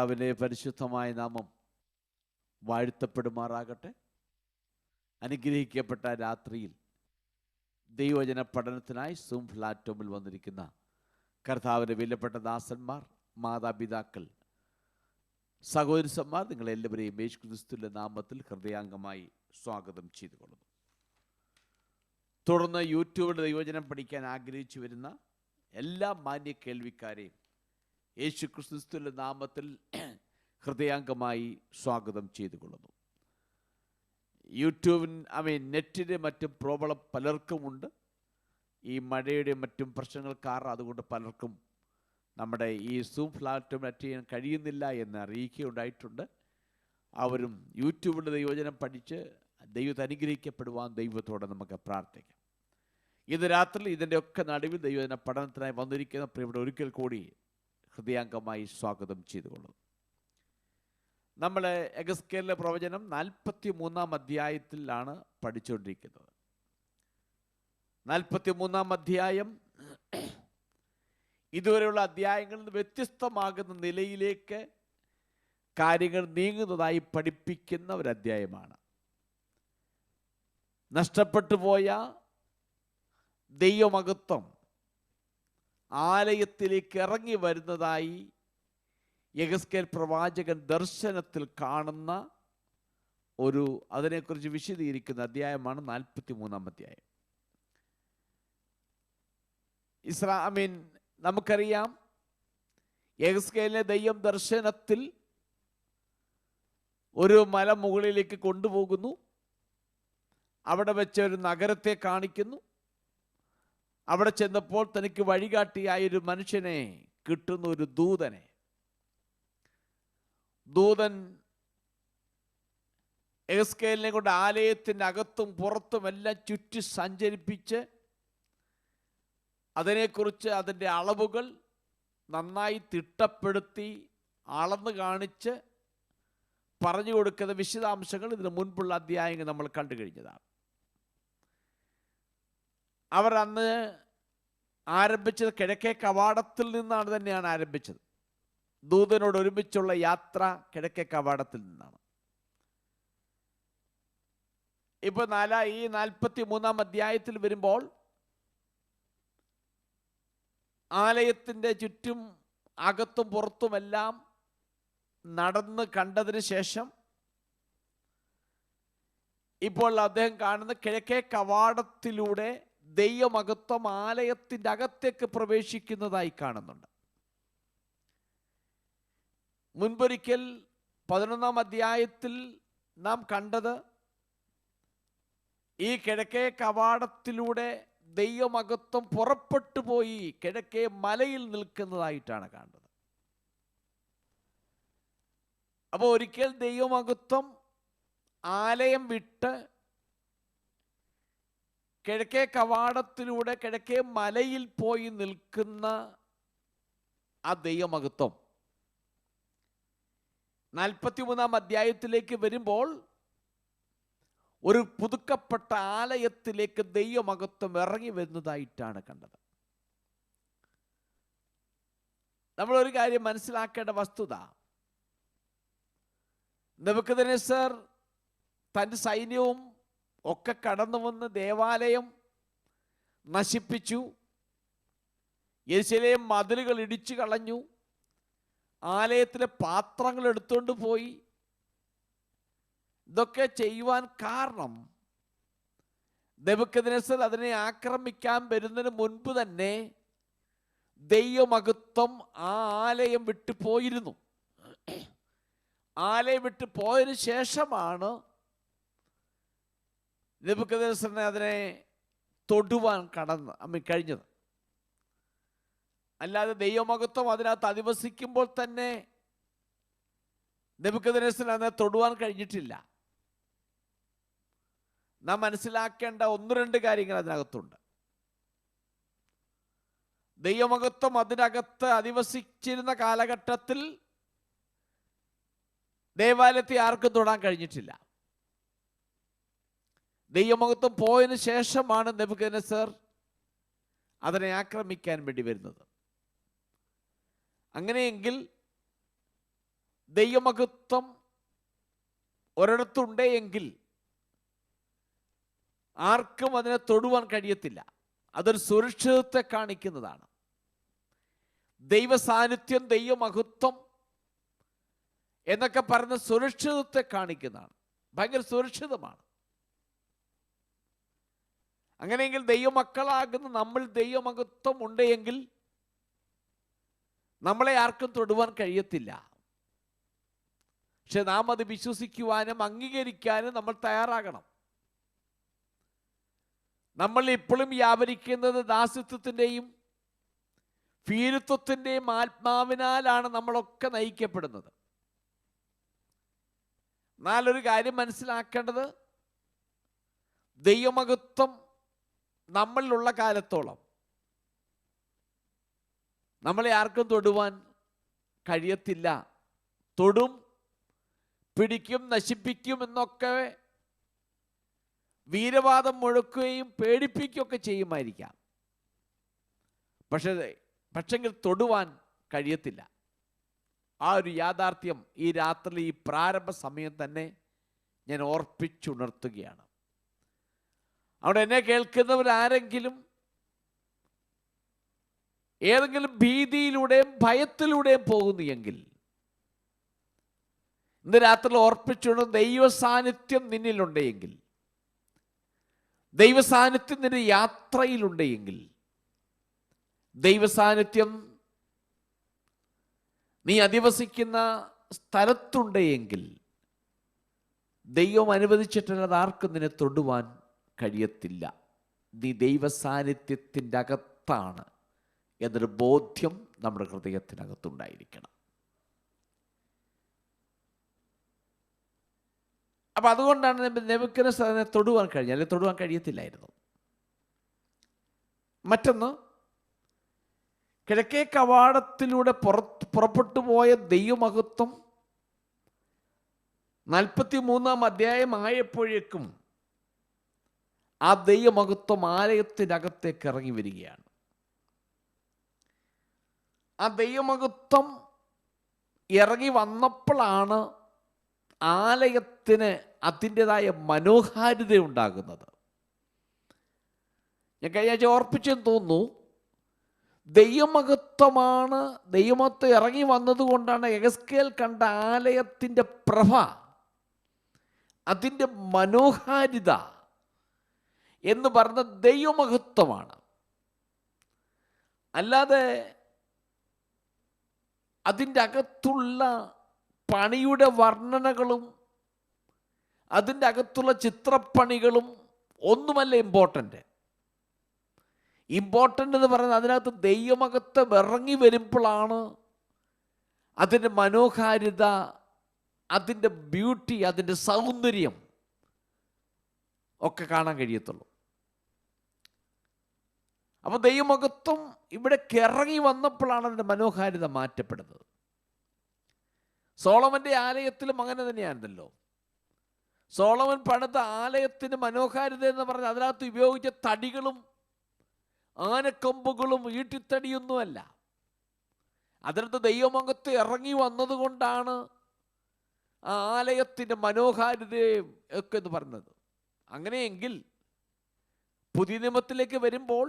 കർത്താവിൻ്റെ പരിശുദ്ധമായ നാമം വാഴ്ത്തപ്പെടുമാറാകട്ടെ. അനുഗ്രഹിക്കപ്പെട്ട രാത്രിയിൽ ദൈവവചന പഠനത്തിനായി സൂം പ്ലാറ്റ്ഫോമിൽ വന്നിരിക്കുന്ന കർത്താവിൻ്റെ വിലപ്പെട്ട ദാസന്മാർ, മാതാപിതാക്കൾ, സഹോദരന്മാർ, നിങ്ങളെല്ലാവരെയും യേശു ക്രിസ്തുവിൻ്റെ നാമത്തിൽ ഹൃദയാംഗമായി സ്വാഗതം ചെയ്തുകൊള്ളുന്നു. തുടർന്ന് യൂട്യൂബിൽ ദൈവവചനം പഠിക്കാൻ ആഗ്രഹിച്ചു വരുന്ന എല്ലാ മാന്യ കേൾവിക്കാരെയും യേശു ക്രിസ്തുവിൻ്റെ നാമത്തിൽ ഹൃദയാംഗമായി സ്വാഗതം ചെയ്തുകൊള്ളുന്നു. നെറ്റിൻ്റെ മറ്റും പ്രോബ്ലം പലർക്കുമുണ്ട്. ഈ മഴയുടെ മറ്റും പ്രശ്നങ്ങൾ കാരണം അതുകൊണ്ട് പലർക്കും നമ്മുടെ ഈ സൂം പ്ലാറ്റ്ഫോം അറ്റൻഡ് ചെയ്യാൻ കഴിയുന്നില്ല എന്ന് അറിയിക്കുകയുണ്ടായിട്ടുണ്ട്. അവരും യൂട്യൂബിൻ്റെ ദൈവവചനം പഠിച്ച് ദൈവത്തെ അനുഗ്രഹിക്കപ്പെടുവാൻ ദൈവത്തോടെ നമുക്ക് പ്രാർത്ഥിക്കാം. ഇന്ന് രാത്രി ഇതിൻ്റെ ഒക്കെ നടുവിൽ ദൈവവചന പഠനത്തിനായി വന്നിരിക്കുന്ന പ്രിയപ്പെട്ട ഒരിക്കൽ കൂടി ഹൃദയാംഗമായി സ്വാഗതം ചെയ്തുകൊള്ളുന്നു. നമ്മൾ എഗസ്കേലിലെ പ്രവചനം 43-ാം അധ്യായത്തിലാണ് പഠിച്ചുകൊണ്ടിരിക്കുന്നത്. 43-ാം അധ്യായം ഇതുവരെയുള്ള അധ്യായങ്ങളിൽ നിന്ന് വ്യത്യസ്തമാകുന്ന നിലയിലേക്ക് കാര്യങ്ങൾ നീങ്ങുന്നതായി പഠിപ്പിക്കുന്ന ഒരു അധ്യായമാണ്. നഷ്ടപ്പെട്ടു പോയ ദൈവമഹത്വം ആലയത്തിലേക്ക് ഇറങ്ങി വരുന്നതായി യെഹെസ്കേൽ പ്രവാചകൻ ദർശനത്തിൽ കാണുന്ന അതിനെക്കുറിച്ച് വിശദീകരിക്കുന്ന അധ്യായമാണ് 43-ാം അധ്യായം. നമുക്കറിയാം, യെഹെസ്കേലിനെ ദൈവം ദർശനത്തിൽ ഒരു മല മുകളിലേക്ക് കൊണ്ടുപോകുന്നു. അവിടെ വെച്ച് ഒരു നഗരത്തെ കാണിക്കുന്നു. അവിടെ ചെന്നപ്പോൾ തനിക്ക് വഴികാട്ടിയായൊരു മനുഷ്യനെ കിട്ടുന്ന ഒരു ദൂതൻ യെഹെസ്കേലിനെ കൊണ്ട് ആലയത്തിൻ്റെ അകത്തും പുറത്തും എല്ലാം ചുറ്റി സഞ്ചരിപ്പിച്ച് അതിനെക്കുറിച്ച് അതിൻ്റെ അളവുകൾ നന്നായി തിട്ടപ്പെടുത്തി അളന്ന് കാണിച്ച് പറഞ്ഞു കൊടുക്കുന്ന വിശദാംശങ്ങൾ ഇതിന് മുൻപുള്ള അധ്യായങ്ങൾ നമ്മൾ കണ്ടു കഴിഞ്ഞതാണ്. അവർ അന്ന് ആരംഭിച്ചത് കിഴക്കേ കവാടത്തിൽ നിന്നാണ് തന്നെയാണ് ആരംഭിച്ചത്. ദൂതനോട് ഒരുമിച്ചുള്ള യാത്ര കിഴക്കേ കവാടത്തിൽ നിന്നാണ്. ഇപ്പോൾ ഈ 43-ാം അധ്യായത്തിൽ വരുമ്പോൾ ആലയത്തിൻ്റെ ചുറ്റും അകത്തും പുറത്തുമെല്ലാം നടന്ന് കണ്ടതിന് ശേഷം ഇപ്പോൾ അദ്ദേഹം കാണുന്ന കിഴക്കേ കവാടത്തിലൂടെ ദൈവമഹത്വം ആലയത്തിൻ്റെ അകത്തേക്ക് പ്രവേശിക്കുന്നതായി കാണുന്നുണ്ട്. മുൻപൊരിക്കൽ 11-ാം അധ്യായത്തിൽ നാം കണ്ടത് ഈ കിഴക്കേ കവാടത്തിലൂടെ ദൈവമഹത്വം പുറപ്പെട്ടു പോയി കിഴക്കേ മലയിൽ നിൽക്കുന്നതായിട്ടാണ് കണ്ടത്. അപ്പോൾ ഒരിക്കൽ ദൈവമഹത്വം ആലയം വിട്ട് കിഴക്കേ കവാടത്തിലൂടെ കിഴക്കേ മലയിൽ പോയി നിൽക്കുന്ന ആ ദൈവമഹത്വം 43-ാം അധ്യായത്തിലേക്ക് വരുമ്പോൾ ഒരു പുതുക്കപ്പെട്ട ആലയത്തിലേക്ക് ദൈവമഹത്വം ഇറങ്ങി വരുന്നതായിട്ടാണ് കണ്ടത്. നമ്മളൊരു കാര്യം മനസ്സിലാക്കേണ്ട വസ്തുത, നെബൂഖദ്നേസർ തൻ്റെ സൈന്യവും ഒക്കെ കടന്നു വന്ന് ദേവാലയം നശിപ്പിച്ചു. യെരൂശലേം മതിലുകൾ ഇടിച്ചു കളഞ്ഞു. ആലയത്തിലെ പാത്രങ്ങൾ എടുത്തുകൊണ്ട് പോയി. ഇതൊക്കെ ചെയ്യുവാൻ കാരണം നെബൂഖദ്നേസർ അതിനെ ആക്രമിക്കാൻ വരുന്നതിന് മുൻപ് തന്നെ ദൈവമഹത്വം ആ ആലയം വിട്ടു പോയിരുന്നു. ആലയം വിട്ടു പോയതിനു ശേഷമാണ് നെബൂഖദ്നേസറിനെ അതിനെ തൊടുവാൻ കഴിഞ്ഞത്. അല്ലാതെ ദൈവമഹത്വം അതിനകത്ത് അധിവസിക്കുമ്പോൾ തന്നെ നെബൂഖദ്നേസറിനെ അതിനെ തൊടുവാൻ കഴിഞ്ഞിട്ടില്ല. നാം മനസ്സിലാക്കേണ്ട 1-2 കാര്യങ്ങൾ അതിനകത്തുണ്ട്. ദൈവമഹത്വം അതിനകത്ത് അധിവസിച്ചിരുന്ന കാലഘട്ടത്തിൽ ദേവാലയത്തെ ആർക്കും തൊടാൻ കഴിഞ്ഞിട്ടില്ല. ദൈവമഹത്വം പോയതിനു ശേഷമാണ് നെബൂഖദ്നേസർ അതിനെ ആക്രമിക്കാൻ വേണ്ടി വരുന്നത്. അങ്ങനെയെങ്കിൽ ദൈവമഹത്വം ഒരിടത്തുണ്ടേ എങ്കിൽ ആർക്കും അതിനെ തൊടുവാൻ കഴിയത്തില്ല. അതൊരു സുരക്ഷിതത്തെ കാണിക്കുന്നതാണ്. ദൈവ സാന്നിധ്യം, ദൈവമഹത്വം എന്നൊക്കെ പറഞ്ഞ സുരക്ഷിതത്തെ കാണിക്കുന്നതാണ്. ഭയങ്കര സുരക്ഷിതമാണ്. അങ്ങനെയെങ്കിൽ ദൈവമക്കളാകുന്ന നമ്മൾ ദൈവമഹത്വം ഉണ്ടെങ്കിൽ നമ്മളെ ആർക്കും തൊടുവാൻ കഴിയത്തില്ല. പക്ഷെ നാം അത് വിശ്വസിക്കുവാനും അംഗീകരിക്കാനും നമ്മൾ തയ്യാറാകണം. നമ്മൾ ഇപ്പോഴും വ്യാപരിക്കുന്നത് ദാസ്യത്വത്തിൻ്റെയും ഭീരുത്വത്തിൻ്റെയും ആത്മാവിനാലാണ് നമ്മളൊക്കെ നയിക്കപ്പെടുന്നത്. എന്നാൽ ഒരു കാര്യം മനസ്സിലാക്കേണ്ടത്, ദൈവമഹത്വം നമ്മളിലുള്ള കാലത്തോളം നമ്മളെ ആർക്കും തൊടുവാൻ കഴിയത്തില്ല. തൊടും, പിടിക്കും, നശിപ്പിക്കും എന്നൊക്കെ വീരവാദം മുഴക്കുകയും പേടിപ്പിക്കുകയൊക്കെ ചെയ്യുമായിരിക്കാം. പക്ഷെങ്കിൽ തൊടുവാൻ കഴിയത്തില്ല. ആ ഒരു യാഥാർത്ഥ്യം ഈ രാത്രി, ഈ പ്രാരംഭ സമയം തന്നെ ഞാൻ ഓർപ്പിച്ചുണർത്തുകയാണ്. അവിടെ എന്നെ കേൾക്കുന്നവരാരെങ്കിലും ഏതെങ്കിലും ഭീതിയിലൂടെയും ഭയത്തിലൂടെയും പോകുന്നു എങ്കിൽ ഇന്ന് രാത്രി ഓർപ്പിച്ചുകൊണ്ട്, ദൈവ സാന്നിധ്യം നിന്നിലുണ്ടെങ്കിൽ, ദൈവ സാന്നിധ്യം നിന്റെ യാത്രയിലുണ്ടെങ്കിൽ, ദൈവ സാന്നിധ്യം നീ അധിവസിക്കുന്ന സ്ഥലത്തുണ്ടെങ്കിൽ, ദൈവം അനുവദിച്ചിട്ടുള്ളത് ആർക്കും നിന്നെ തൊടുവാൻ കഴിയത്തില്ല. നീ ദൈവ സാന്നിധ്യത്തിൻ്റെ അകത്താണ് എന്നൊരു ബോധ്യം നമ്മുടെ ഹൃദയത്തിനകത്തുണ്ടായിരിക്കണം. അപ്പം അതുകൊണ്ടാണ് നെബൂഖദ്നേസറിനെ തൊടുവാൻ കഴിഞ്ഞത്, അല്ലെങ്കിൽ തൊടുവാൻ കഴിയത്തില്ലായിരുന്നു. മറ്റൊന്ന്, കിഴക്കേ കവാടത്തിലൂടെ പുറപ്പെട്ടു പോയ ദൈവമഹത്വം 43-ാം അധ്യായം ആയപ്പോഴേക്കും ആ ദൈവമഹത്വം ആലയത്തിനകത്തേക്ക് ഇറങ്ങി വരികയാണ്. ആ ദൈവമഹത്വം ഇറങ്ങി വന്നപ്പോഴാണ് ആലയത്തിന് അതിൻ്റെതായ മനോഹാരിത ഉണ്ടാകുന്നത്. ഞാൻ കഴിഞ്ഞ ആഴ്ച ഓർപ്പിച്ചെന്ന് തോന്നുന്നു, ദൈവമഹത്വമാണ്, ദൈവമഹത്വം ഇറങ്ങി വന്നതുകൊണ്ടാണ് യെഹെസ്കേൽ കണ്ട ആലയത്തിൻ്റെ പ്രഭ, അതിൻ്റെ മനോഹാരിത എന്ന് പറഞ്ഞ ദൈവമഹത്വമാണ്. അല്ലാതെ അതിൻ്റെ അകത്തുള്ള പണിയുടെ വർണ്ണനകളും അതിൻ്റെ അകത്തുള്ള ചിത്രപ്പണികളും ഒന്നുമല്ല ഇമ്പോർട്ടൻ്റ്. ഇമ്പോർട്ടൻ്റ് എന്ന് പറയുന്നത് അതിനകത്ത് ദൈവമഹത്വം ഇറങ്ങി വരുമ്പോഴാണ് അതിൻ്റെ മനോഹാരിത, അതിൻ്റെ ബ്യൂട്ടി, അതിൻ്റെ സൗന്ദര്യം ഒക്കെ കാണാൻ കഴിയത്തുള്ളൂ. അപ്പോൾ ദൈവമഹത്വം ഇവിടെ ഇറങ്ങി വന്നപ്പോഴാണ് അതിൻ്റെ മനോഹാരിത മാറ്റപ്പെടുന്നത്. സോളമൻ്റെ ആലയത്തിലും അങ്ങനെ തന്നെയായിരുന്നല്ലോ. സോളമൻ പണിത ആലയത്തിൻ്റെ മനോഹാരിത എന്ന് പറഞ്ഞാൽ അതിനകത്ത് ഉപയോഗിച്ച തടികളും ആനക്കൊമ്പുകളും ഈട്ടിത്തടിയൊന്നുമല്ല. അതിനകത്ത് ദൈവമഹത്വം ഇറങ്ങി വന്നതുകൊണ്ടാണ് ആ ആലയത്തിൻ്റെ മനോഹാരിതയും ഒക്കെ എന്ന് പറഞ്ഞത്. അങ്ങനെയെങ്കിൽ പുതിയ നിയമത്തിലേക്ക് വരുമ്പോൾ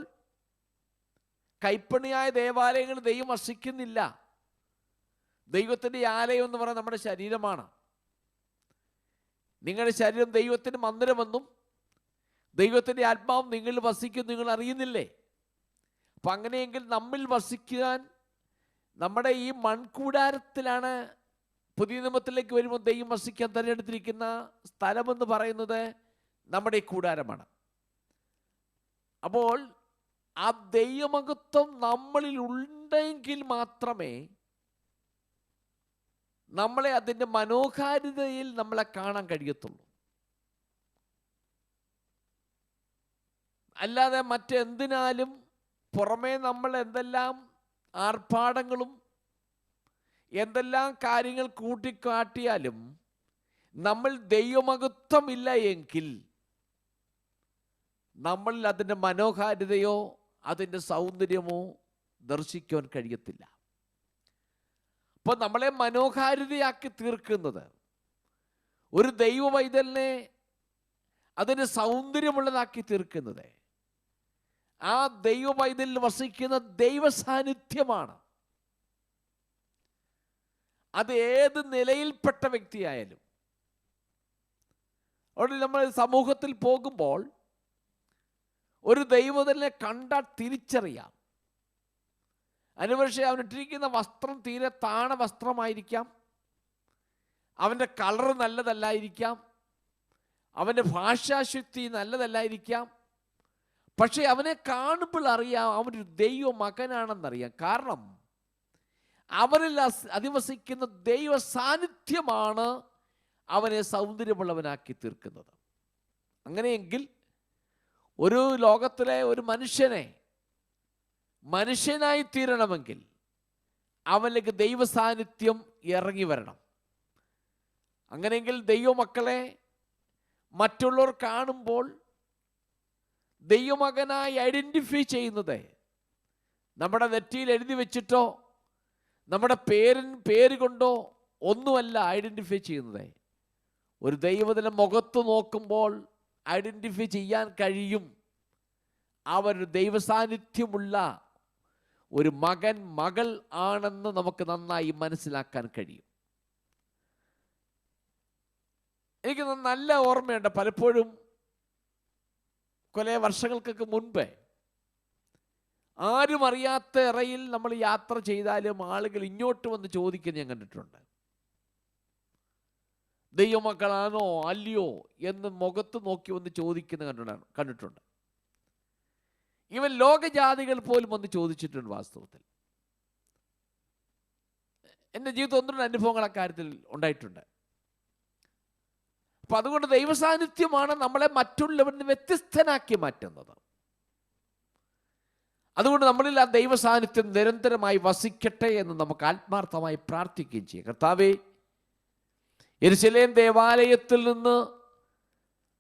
കൈപ്പണിയായ ദേവാലയങ്ങൾ ദൈവം വസിക്കുന്നില്ല. ദൈവത്തിൻ്റെ ആലയം എന്ന് പറയുന്നത് നമ്മുടെ ശരീരമാണ്. നിങ്ങളുടെ ശരീരം ദൈവത്തിൻ്റെ മന്ദിരമെന്നും ദൈവത്തിൻ്റെ ആത്മാവും നിങ്ങളിൽ വസിക്കും നിങ്ങൾ അറിയുന്നില്ലേ? അപ്പം അങ്ങനെയെങ്കിൽ നമ്മിൽ വസിക്കാൻ നമ്മുടെ ഈ മൺകൂടാരത്തിലാണ് പുതിയ നിയമത്തിലേക്ക് വരുമ്പോൾ ദൈവം വസിക്കാൻ തിരഞ്ഞെടുത്തിരിക്കുന്ന സ്ഥലമെന്ന് പറയുന്നത് നമ്മുടെ ഈ കൂടാരമാണ്. അപ്പോൾ ആ ദൈവമഹത്വം നമ്മളിൽ ഉണ്ടെങ്കിൽ മാത്രമേ നമ്മളെ അതിൻ്റെ മനോഹാരിതയിൽ നമ്മളെ കാണാൻ കഴിയത്തുള്ളൂ. അല്ലാതെ മറ്റെന്തിനാലും പുറമേ നമ്മൾ എന്തെല്ലാം ആർഭാടങ്ങളും എന്തെല്ലാം കാര്യങ്ങൾ കൂട്ടിക്കാട്ടിയാലും നമ്മൾ ദൈവമഹത്വം ഇല്ല എങ്കിൽ നമ്മളിൽ അതിൻ്റെ മനോഹാരിതയോ അതിൻ്റെ സൗന്ദര്യമോ ദർശിക്കുവാൻ കഴിയത്തില്ല. ഇപ്പൊ നമ്മളെ മനോഹാരിതയാക്കി തീർക്കുന്നത്, ഒരു ദൈവ പൈതലിനെ അതിന് സൗന്ദര്യമുള്ളതാക്കി തീർക്കുന്നത് ആ ദൈവ പൈതലിൽ വസിക്കുന്ന ദൈവ സാന്നിധ്യമാണ്. അത് ഏത് നിലയിൽപ്പെട്ട വ്യക്തിയായാലും. അവിടെ നമ്മൾ സമൂഹത്തിൽ പോകുമ്പോൾ ഒരു ദൈവത്തിനെ കണ്ടാൽ തിരിച്ചറിയാം. അനുപക്ഷെ അവനിട്ടിരിക്കുന്ന വസ്ത്രം തീരെ താണ വസ്ത്രമായിരിക്കാം, അവൻ്റെ കളർ നല്ലതല്ലായിരിക്കാം, അവൻ്റെ ഭാഷാശുദ്ധി നല്ലതല്ലായിരിക്കാം. പക്ഷെ അവനെ കാണുമ്പോൾ അറിയാം അവനൊരു ദൈവ മകനാണെന്നറിയാം. കാരണം അവനിൽ അധിവസിക്കുന്ന ദൈവ സാന്നിധ്യമാണ് അവനെ സൗന്ദര്യമുള്ളവനാക്കി തീർക്കുന്നത്. അങ്ങനെയെങ്കിൽ ഒരു ലോകത്തിലെ ഒരു മനുഷ്യനെ മനുഷ്യനായി തീരണമെങ്കിൽ അവനിലേക്ക് ദൈവ സാന്നിധ്യം ഇറങ്ങി വരണം. അങ്ങനെയെങ്കിൽ ദൈവമക്കളെ മറ്റുള്ളവർ കാണുമ്പോൾ ദൈവമകനായി ഐഡൻറ്റിഫൈ ചെയ്യുന്നത് നമ്മുടെ നെറ്റിയിൽ എഴുതി വെച്ചിട്ടോ നമ്മുടെ പേര് കൊണ്ടോ ഒന്നുമല്ല ഐഡൻറ്റിഫൈ ചെയ്യുന്നത്. ഒരു ദൈവത്തിൻ്റെ മുഖത്ത് നോക്കുമ്പോൾ ഐഡൻറ്റിഫൈ ചെയ്യാൻ കഴിയും അവരൊരു ദൈവസാന്നിധ്യമുള്ള ഒരു മകൻ മകൾ ആണെന്ന് നമുക്ക് നന്നായി മനസ്സിലാക്കാൻ കഴിയും. എനിക്ക് നല്ല ഓർമ്മയുണ്ട്, പലപ്പോഴും കുറേ വർഷങ്ങൾക്കൊക്കെ മുൻപേ ആരും അറിയാത്ത ഇറയിൽ നമ്മൾ യാത്ര ചെയ്താലും ആളുകൾ ഇങ്ങോട്ട് വന്ന് ചോദിക്കുന്നത് ഞാൻ കണ്ടിട്ടുണ്ട്. ദൈവമക്കളാണോ അല്ലയോ എന്ന് മുഖത്ത് നോക്കി വന്ന് ചോദിക്കുന്ന കണ്ടിട്ടുണ്ട്. ഇവൻ ലോകജാതികൾ പോലും വന്ന് ചോദിച്ചിട്ടുണ്ട്. വാസ്തവത്തിൽ എൻ്റെ ജീവിതത്തിൽ ഒന്ന് രണ്ട് അനുഭവങ്ങൾ അക്കാര്യത്തിൽ ഉണ്ടായിട്ടുണ്ട്. അപ്പം അതുകൊണ്ട് ദൈവസാന്നിധ്യമാണ് നമ്മളെ മറ്റുള്ളവരിൽ നിന്ന് വ്യത്യസ്തനാക്കി മാറ്റുന്നത്. അതുകൊണ്ട് നമ്മളിൽ ആ ദൈവസാന്നിധ്യം നിരന്തരമായി വസിക്കട്ടെ എന്ന് നമുക്ക് ആത്മാർത്ഥമായി പ്രാർത്ഥിക്കുകയും ചെയ്യാം. കർത്താവേ, യെരൂശലേം ദേവാലയത്തിൽ നിന്ന്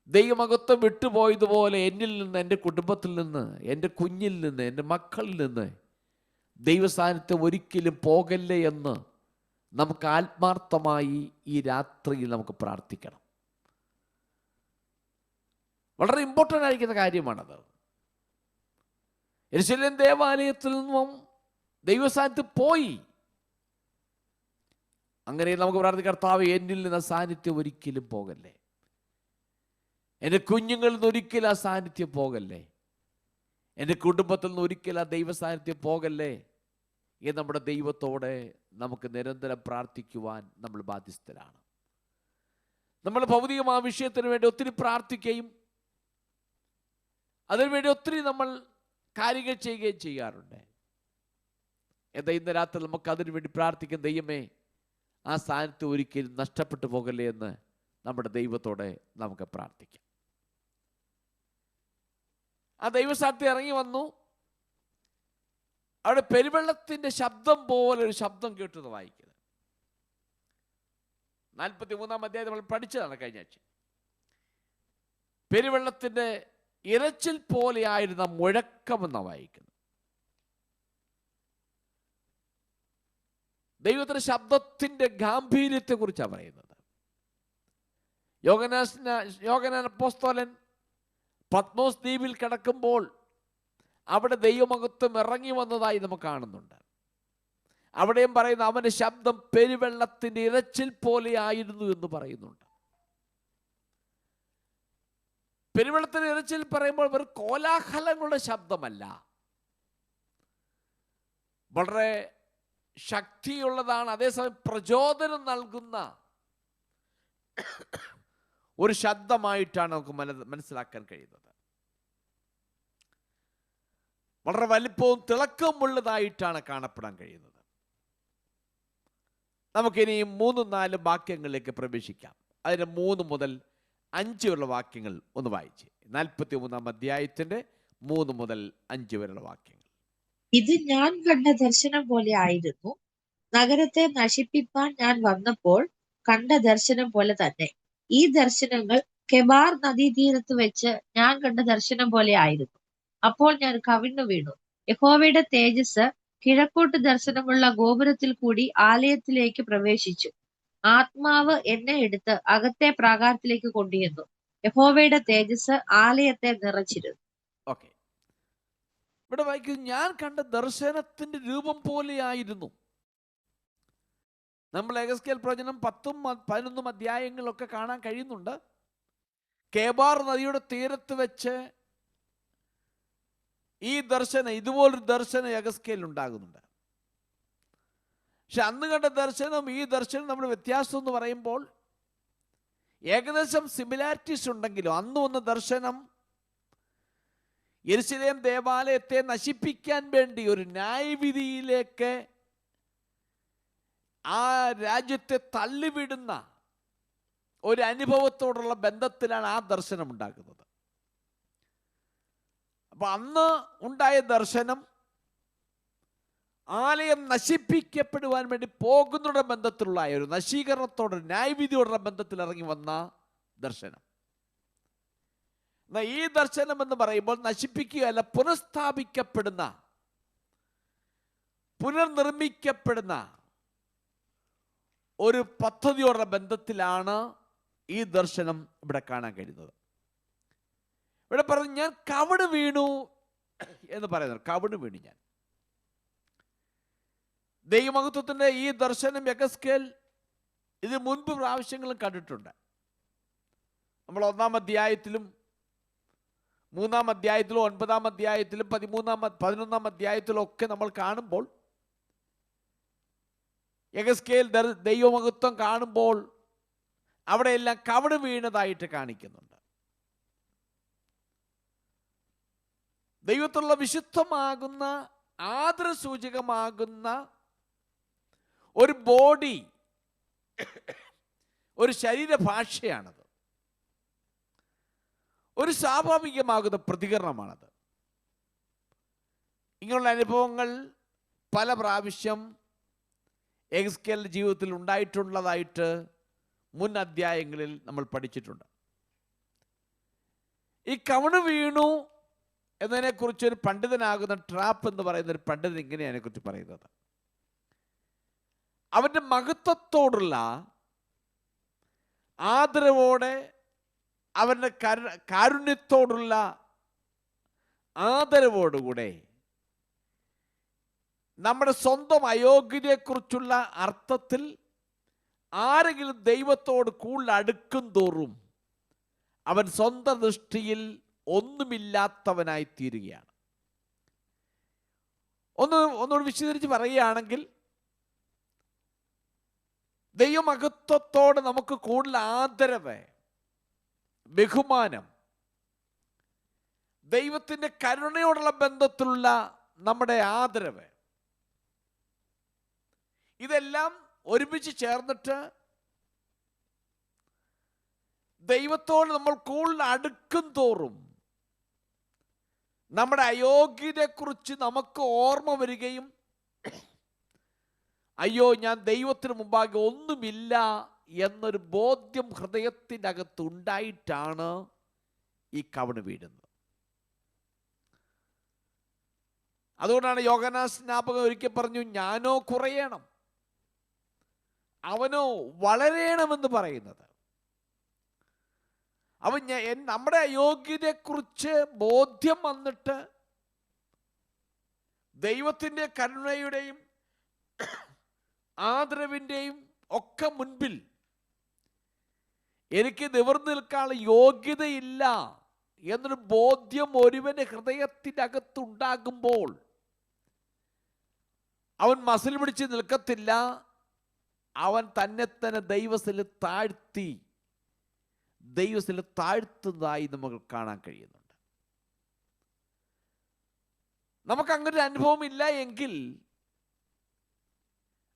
ദൈവമഹത്വം വിട്ടുപോയതുപോലെ എന്നിൽ നിന്ന്, എൻ്റെ കുടുംബത്തിൽ നിന്ന്, എൻ്റെ കുഞ്ഞിൽ നിന്ന്, എൻ്റെ മക്കളിൽ നിന്ന് ദൈവസാന്നിധ്യം ഒരിക്കലും പോകല്ലേ എന്ന് നമുക്ക് ആത്മാർത്ഥമായി ഈ രാത്രിയിൽ നമുക്ക് പ്രാർത്ഥിക്കണം. വളരെ ഇമ്പോർട്ടൻ്റ് ആയിരിക്കുന്ന കാര്യമാണത്. യെരൂശലേം ദേവാലയത്തിൽ നിന്നും ദൈവസാന്നിധ്യം പോയി. അങ്ങനെ നമുക്ക് പ്രാർത്ഥിക്കാം, കർത്താവേ, എന്നിൽ നിന്ന് സാന്നിധ്യം ഒരിക്കലും പോകല്ലേ, എൻ്റെ കുഞ്ഞുങ്ങളിൽ നിന്ന് ഒരിക്കലും ആ സാന്നിധ്യം പോകല്ലേ, എൻ്റെ കുടുംബത്തിൽ നിന്ന് ഒരിക്കലും ആ ദൈവ സാന്നിധ്യം പോകല്ലേ എന്ന് നമ്മുടെ ദൈവത്തോടെ നമുക്ക് നിരന്തരം പ്രാർത്ഥിക്കുവാൻ നമ്മൾ ബാധ്യസ്ഥരാണ്. നമ്മൾ ഭൗതികമായ വിഷയത്തിന് വേണ്ടി ഒത്തിരി പ്രാർത്ഥിക്കുകയും അതിനുവേണ്ടി ഒത്തിരി നമ്മൾ കാര്യങ്ങൾ ചെയ്യുകയും ചെയ്യാറുണ്ട്. എന്താ ഇന്ന് രാത്രി നമുക്ക് അതിനു വേണ്ടി പ്രാർത്ഥിക്കുന്ന, ദൈവമേ, ആ സ്ഥാനത്ത് ഒരിക്കലും നഷ്ടപ്പെട്ടു പോകല്ലേ എന്ന് നമ്മുടെ ദൈവത്തോടെ നമുക്ക് പ്രാർത്ഥിക്കാം. ആ ദൈവസ്ഥാനത്ത് ഇറങ്ങി വന്നു. അവിടെ പെരുവെള്ളത്തിൻ്റെ ശബ്ദം പോലെ ഒരു ശബ്ദം കേട്ടത് വായിക്കുന്നത് 43-ാം അധ്യായം നമ്മൾ പഠിച്ചതാണ് കഴിഞ്ഞ ആഴ്ച. പെരുവെള്ളത്തിൻ്റെ ഇരച്ചിൽ പോലെയായിരുന്ന മുഴക്കമെന്ന വായിക്കുന്നത്. ദൈവത്തിന്റെ ശബ്ദത്തിന്റെ ഗാംഭീര്യത്തെ കുറിച്ചാണ് പറയുന്നത്. യോഹന്നാൻ അപ്പോസ്തലൻ പത്മോസ് ദ്വീപിൽ കിടക്കുമ്പോൾ അവിടെ ദൈവമഹത്വം ഇറങ്ങി വന്നതായി നമുക്ക് കാണുന്നുണ്ട്. അവിടെയും പറയുന്ന അവന്റെ ശബ്ദം പെരുവെള്ളത്തിന്റെ ഇരച്ചിൽ പോലെയായിരുന്നു എന്ന് പറയുന്നുണ്ട്. പെരുവെള്ളത്തിന്റെ ഇരച്ചിൽ പറയുമ്പോൾ ഒരു കോലാഹലങ്ങളുടെ ശബ്ദമല്ല, വളരെ ശക്തിയുള്ളതാണ്, അതേസമയം പ്രചോദനം നൽകുന്ന ഒരു ശബ്ദമായിട്ടാണ് നമുക്ക് മനസ്സിലാക്കാൻ കഴിയുന്നത്. വളരെ വലിപ്പവും തിളക്കമുള്ളതായിട്ടാണ് കാണപ്പെടാൻ കഴിയുന്നത്. നമുക്കിനി 3-4 വാക്യങ്ങളിലേക്ക് പ്രവേശിക്കാം. അതിന് 3 മുതൽ 5 വരെയുള്ള വാക്യങ്ങൾ ഒന്ന് വായിച്ച്. 43-ാം അധ്യായത്തിന്റെ 3 മുതൽ 5 വരെയുള്ള വാക്യങ്ങൾ. ഇത് ഞാൻ കണ്ട ദർശനം പോലെ ആയിരുന്നു. നഗരത്തെ നശിപ്പിപ്പാൻ ഞാൻ വന്നപ്പോൾ കണ്ട ദർശനം പോലെ തന്നെ. ഈ ദർശനങ്ങൾ കെബാർ നദീതീരത്ത് വെച്ച് ഞാൻ കണ്ട ദർശനം പോലെ ആയിരുന്നു. അപ്പോൾ ഞാൻ കവിണ്ണു വീണു. യഹോവയുടെ തേജസ് കിഴക്കോട്ട് ദർശനമുള്ള ഗോപുരത്തിൽ കൂടി ആലയത്തിലേക്ക് പ്രവേശിച്ചു. ആത്മാവ് എന്നെ എടുത്ത് അകത്തെ പ്രാകാരത്തിലേക്ക് കൊണ്ടുചെന്നു. യഹോവയുടെ തേജസ് ആലയത്തെ നിറച്ചിരുന്നു. ഓക്കെ, ഇവിടെ വായിക്കുന്നു, ഞാൻ കണ്ട ദർശനത്തിന്റെ രൂപം പോലെയായിരുന്നു. നമ്മൾ എഹെസ്കേൽ പ്രവചനം 10ഉം 11ഉം അധ്യായങ്ങളൊക്കെ കാണാൻ കഴിയുന്നുണ്ട്. കേബാർ നദിയുടെ തീരത്ത് വെച്ച് ഈ ദർശനം, ഇതുപോലൊരു ദർശനം എഹെസ്കേൽ ഉണ്ടാകുന്നുണ്ട്. പക്ഷെ അന്ന് കണ്ട ദർശനം ഈ ദർശനം നമ്മൾ വ്യത്യാസം എന്ന് പറയുമ്പോൾ ഏകദേശം സിമിലാരിറ്റീസ് ഉണ്ടെങ്കിലും അന്ന് വന്ന ദർശനം യെരുശലേം ദേവാലയത്തെ നശിപ്പിക്കാൻ വേണ്ടി ഒരു ന്യായവിധിയിലേക്ക് ആ രാജ്യത്തെ തള്ളിവിടുന്ന ഒരു അനുഭവത്തോടുള്ള ബന്ധത്തിലാണ് ആ ദർശനം ഉണ്ടാകുന്നത്. അപ്പൊ അന്ന് ഉണ്ടായ ദർശനം ആലയം നശിപ്പിക്കപ്പെടുവാൻ വേണ്ടി പോകുന്നതിന്റെ ബന്ധത്തിലുള്ള ഒരു നശീകരണത്തോടെ, ന്യായവിധിയോടുള്ള ബന്ധത്തിൽ ഇറങ്ങി വന്ന ദർശനം. ഈ ദർശനം എന്ന് പറയുമ്പോൾ നശിപ്പിക്കുകയല്ല, പുനഃസ്ഥാപിക്കപ്പെടുന്ന, പുനർനിർമ്മിക്കപ്പെടുന്ന ഒരു പദ്ധതിയോടുള്ള ബന്ധത്തിലാണ് ഈ ദർശനം ഇവിടെ കാണാൻ കഴിയുന്നത്. ഇവിടെ പറഞ്ഞു, ഞാൻ കവിണ് വീണു എന്ന് പറയുന്നത്. കവിണ് വീണു ഞാൻ. ദൈവമഹത്വത്തിന്റെ ഈ ദർശനം യെഹെസ്കേൽ ഇത് മുൻപ് പ്രാവശ്യങ്ങളും കണ്ടിട്ടുണ്ട്. നമ്മൾ 1-ാം അധ്യായത്തിലും 3-ാം അധ്യായത്തിലും 9-ാം അധ്യായത്തിലും 11-ാം അധ്യായത്തിലും ഒക്കെ നമ്മൾ കാണുമ്പോൾ യെഹെസ്കേൽ ദൈവമഹത്വം കാണുമ്പോൾ അവിടെയെല്ലാം കവിണ് വീണതായിട്ട് കാണിക്കുന്നുണ്ട്. ദൈവത്തിലുള്ള വിശുദ്ധമാകുന്ന, ആദരസൂചകമാകുന്ന ഒരു ബോഡി, ഒരു ശരീരഭാഷയാണത്. ഒരു സ്വാഭാവികമാകുന്ന പ്രതികരണമാണത്. ഇങ്ങനെയുള്ള അനുഭവങ്ങൾ പല പ്രാവശ്യം യെഹെസ്കേലിന്റെ ജീവിതത്തിൽ ഉണ്ടായിട്ടുള്ളതായിട്ട് മുൻ അധ്യായങ്ങളിൽ നമ്മൾ പഠിച്ചിട്ടുണ്ട്. ഈ കവിണ് വീണു എന്നതിനെക്കുറിച്ച് ഒരു പണ്ഡിതനാകുന്ന ട്രാപ്പ് എന്ന് പറയുന്ന ഒരു പണ്ഡിതൻ ഇങ്ങനെയാണ് അതിനെക്കുറിച്ച് പറയുന്നത്. അവൻ്റെ മഹത്വത്തോടുള്ള ആദരവോടെ, അവൻ്റെ കാരുണ്യത്തോടുള്ള ആദരവോടുകൂടെ നമ്മുടെ സ്വന്തം അയോഗ്യതയെക്കുറിച്ചുള്ള അർത്ഥത്തിൽ ആരെങ്കിലും ദൈവത്തോട് കൂടുതൽ അടുക്കും തോറും അവൻ സ്വന്തം ദൃഷ്ടിയിൽ ഒന്നുമില്ലാത്തവനായി തീരുകയാണ്. ഒന്നുകൂടി വിശദീകരിച്ച് പറയുകയാണെങ്കിൽ, ദൈവമഹത്വത്തോട് നമുക്ക് കൂടുതൽ ആദരവ്, ബഹുമാനം, ദൈവത്തിൻ്റെ കരുണയോടുള്ള ബന്ധത്തിലുള്ള നമ്മുടെ ആദരവ്, ഇതെല്ലാം ഒരുമിച്ച് ചേർന്നിട്ട് ദൈവത്തോട് നമ്മൾ കൂടുതൽ അടുക്കും തോറും നമ്മുടെ അയോഗ്യതയെക്കുറിച്ച് നമുക്ക് ഓർമ്മ വരികയും, അയ്യോ ഞാൻ ദൈവത്തിന് മുമ്പാകെ ഒന്നുമില്ല എന്നൊരു ബോധ്യം ഹൃദയത്തിൻ്റെ അകത്ത് ഉണ്ടായിട്ടാണ് ഈ കവിണ് വീഴുന്നത്. അതുകൊണ്ടാണ് യോഹന്നാൻ സ്നാപകൻ ഒരിക്കൽ പറഞ്ഞു, ഞാനോ കുറയണം അവനോ വളരണമെന്ന് പറയുന്നത്. അവൻ നമ്മുടെ അയോഗ്യതയെക്കുറിച്ച് ബോധ്യം വന്നിട്ട് ദൈവത്തിൻ്റെ കരുണയുടെയും ആദരവിൻ്റെയും ഒക്കെ മുൻപിൽ എനിക്ക് നിവർന്നു നിൽക്കാനുള്ള യോഗ്യതയില്ല എന്നൊരു ബോധ്യം ഒരുവന്റെ ഹൃദയത്തിൻ്റെ അകത്തുണ്ടാകുമ്പോൾ അവൻ മസിൽ പിടിച്ച് നിൽക്കത്തില്ല. അവൻ തന്നെ തന്നെ ദൈവത്തിൽ താഴ്ത്തുന്നതായി നമുക്ക് കാണാൻ കഴിയുന്നുണ്ട്. നമുക്കങ്ങനൊരു അനുഭവം ഇല്ല എങ്കിൽ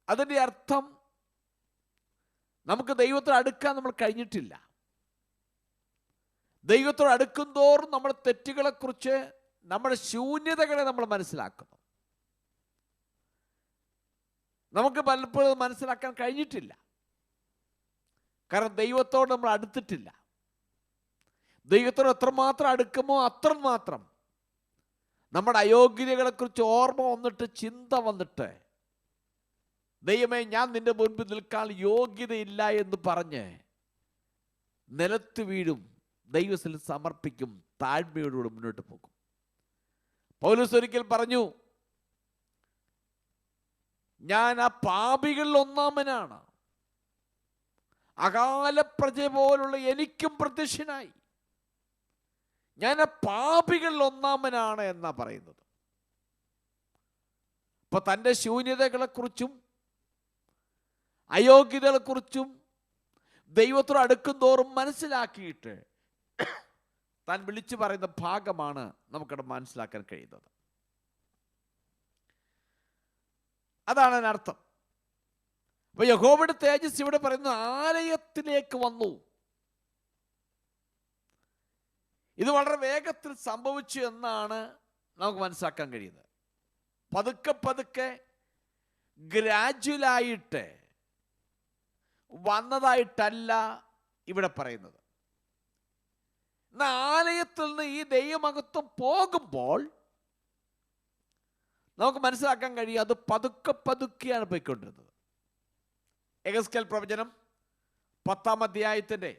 അതിൻ്റെ അർത്ഥം നമുക്ക് ദൈവത്തോട് അടുക്കാൻ നമ്മൾ കഴിഞ്ഞിട്ടില്ല. ദൈവത്തോട് അടുക്കും തോറും നമ്മുടെ തെറ്റുകളെക്കുറിച്ച്, നമ്മുടെ ശൂന്യതകളെ നമ്മൾ മനസ്സിലാക്കുന്നു. നമുക്ക് പലപ്പോഴും മനസ്സിലാക്കാൻ കഴിഞ്ഞിട്ടില്ല. കാരണം ദൈവത്തോട് നമ്മൾ അടുത്തിട്ടില്ല. ദൈവത്തോട് എത്രമാത്രം അടുക്കുമോ അത്രമാത്രം നമ്മുടെ അയോഗ്യതകളെക്കുറിച്ച് ഓർമ്മ വന്നിട്ട്, ചിന്ത വന്നിട്ട്, ദൈവമേ ഞാൻ നിന്റെ മുൻപിൽ നിൽക്കാൻ യോഗ്യതയില്ല എന്ന് പറഞ്ഞ് നിലത്ത് വീഴും, ദൈവത്തിൽ സമർപ്പിക്കും, താഴ്മയോടുകൂടി മുന്നോട്ട് പോകും. പൗലോസ് ഒരിക്കൽ പറഞ്ഞു, ഞാൻ ആ പാപികളിൽ ഒന്നാമനാണ്, അകാല പ്രജ പോലുള്ള എനിക്കും പ്രത്യക്ഷനായി. ഞാൻ ആ പാപികളിൽ ഒന്നാമനാണ് എന്നാ പറയുന്നത്. അപ്പൊ തൻ്റെ ശൂന്യതകളെക്കുറിച്ചും അയോഗ്യതകളെക്കുറിച്ചും ദൈവത്തോട് അടുക്കും തോറും മനസ്സിലാക്കിയിട്ട് താൻ വിളിച്ചു പറയുന്ന ഭാഗമാണ് നമുക്കവിടെ മനസ്സിലാക്കാൻ കഴിയുന്നത്. അതാണ് അതിനർത്ഥം. അപ്പൊ യഹോവയുടെ തേജസ് ഇവിടെ പറയുന്ന ആലയത്തിലേക്ക് വന്നു. ഇത് വളരെ വേഗത്തിൽ സംഭവിച്ചു എന്നാണ് നമുക്ക് മനസ്സിലാക്കാൻ കഴിയുന്നത്. പതുക്കെ പതുക്കെ ഗ്രാജുവലായിട്ട് വന്നതായിട്ടല്ല ഇവിടെ പറയുന്നത്. എന്നാൽ ആലയത്തിൽ നിന്ന് ഈ ദൈവമഹത്വം പോകുമ്പോൾ നമുക്ക് മനസ്സിലാക്കാൻ കഴിയും അത് പതുക്കെ പതുക്കെയാണ് പോയിക്കൊണ്ടിരുന്നത്. എഹെസ്കേൽ പ്രവചനം 10-ാം അധ്യായത്തിന്റെ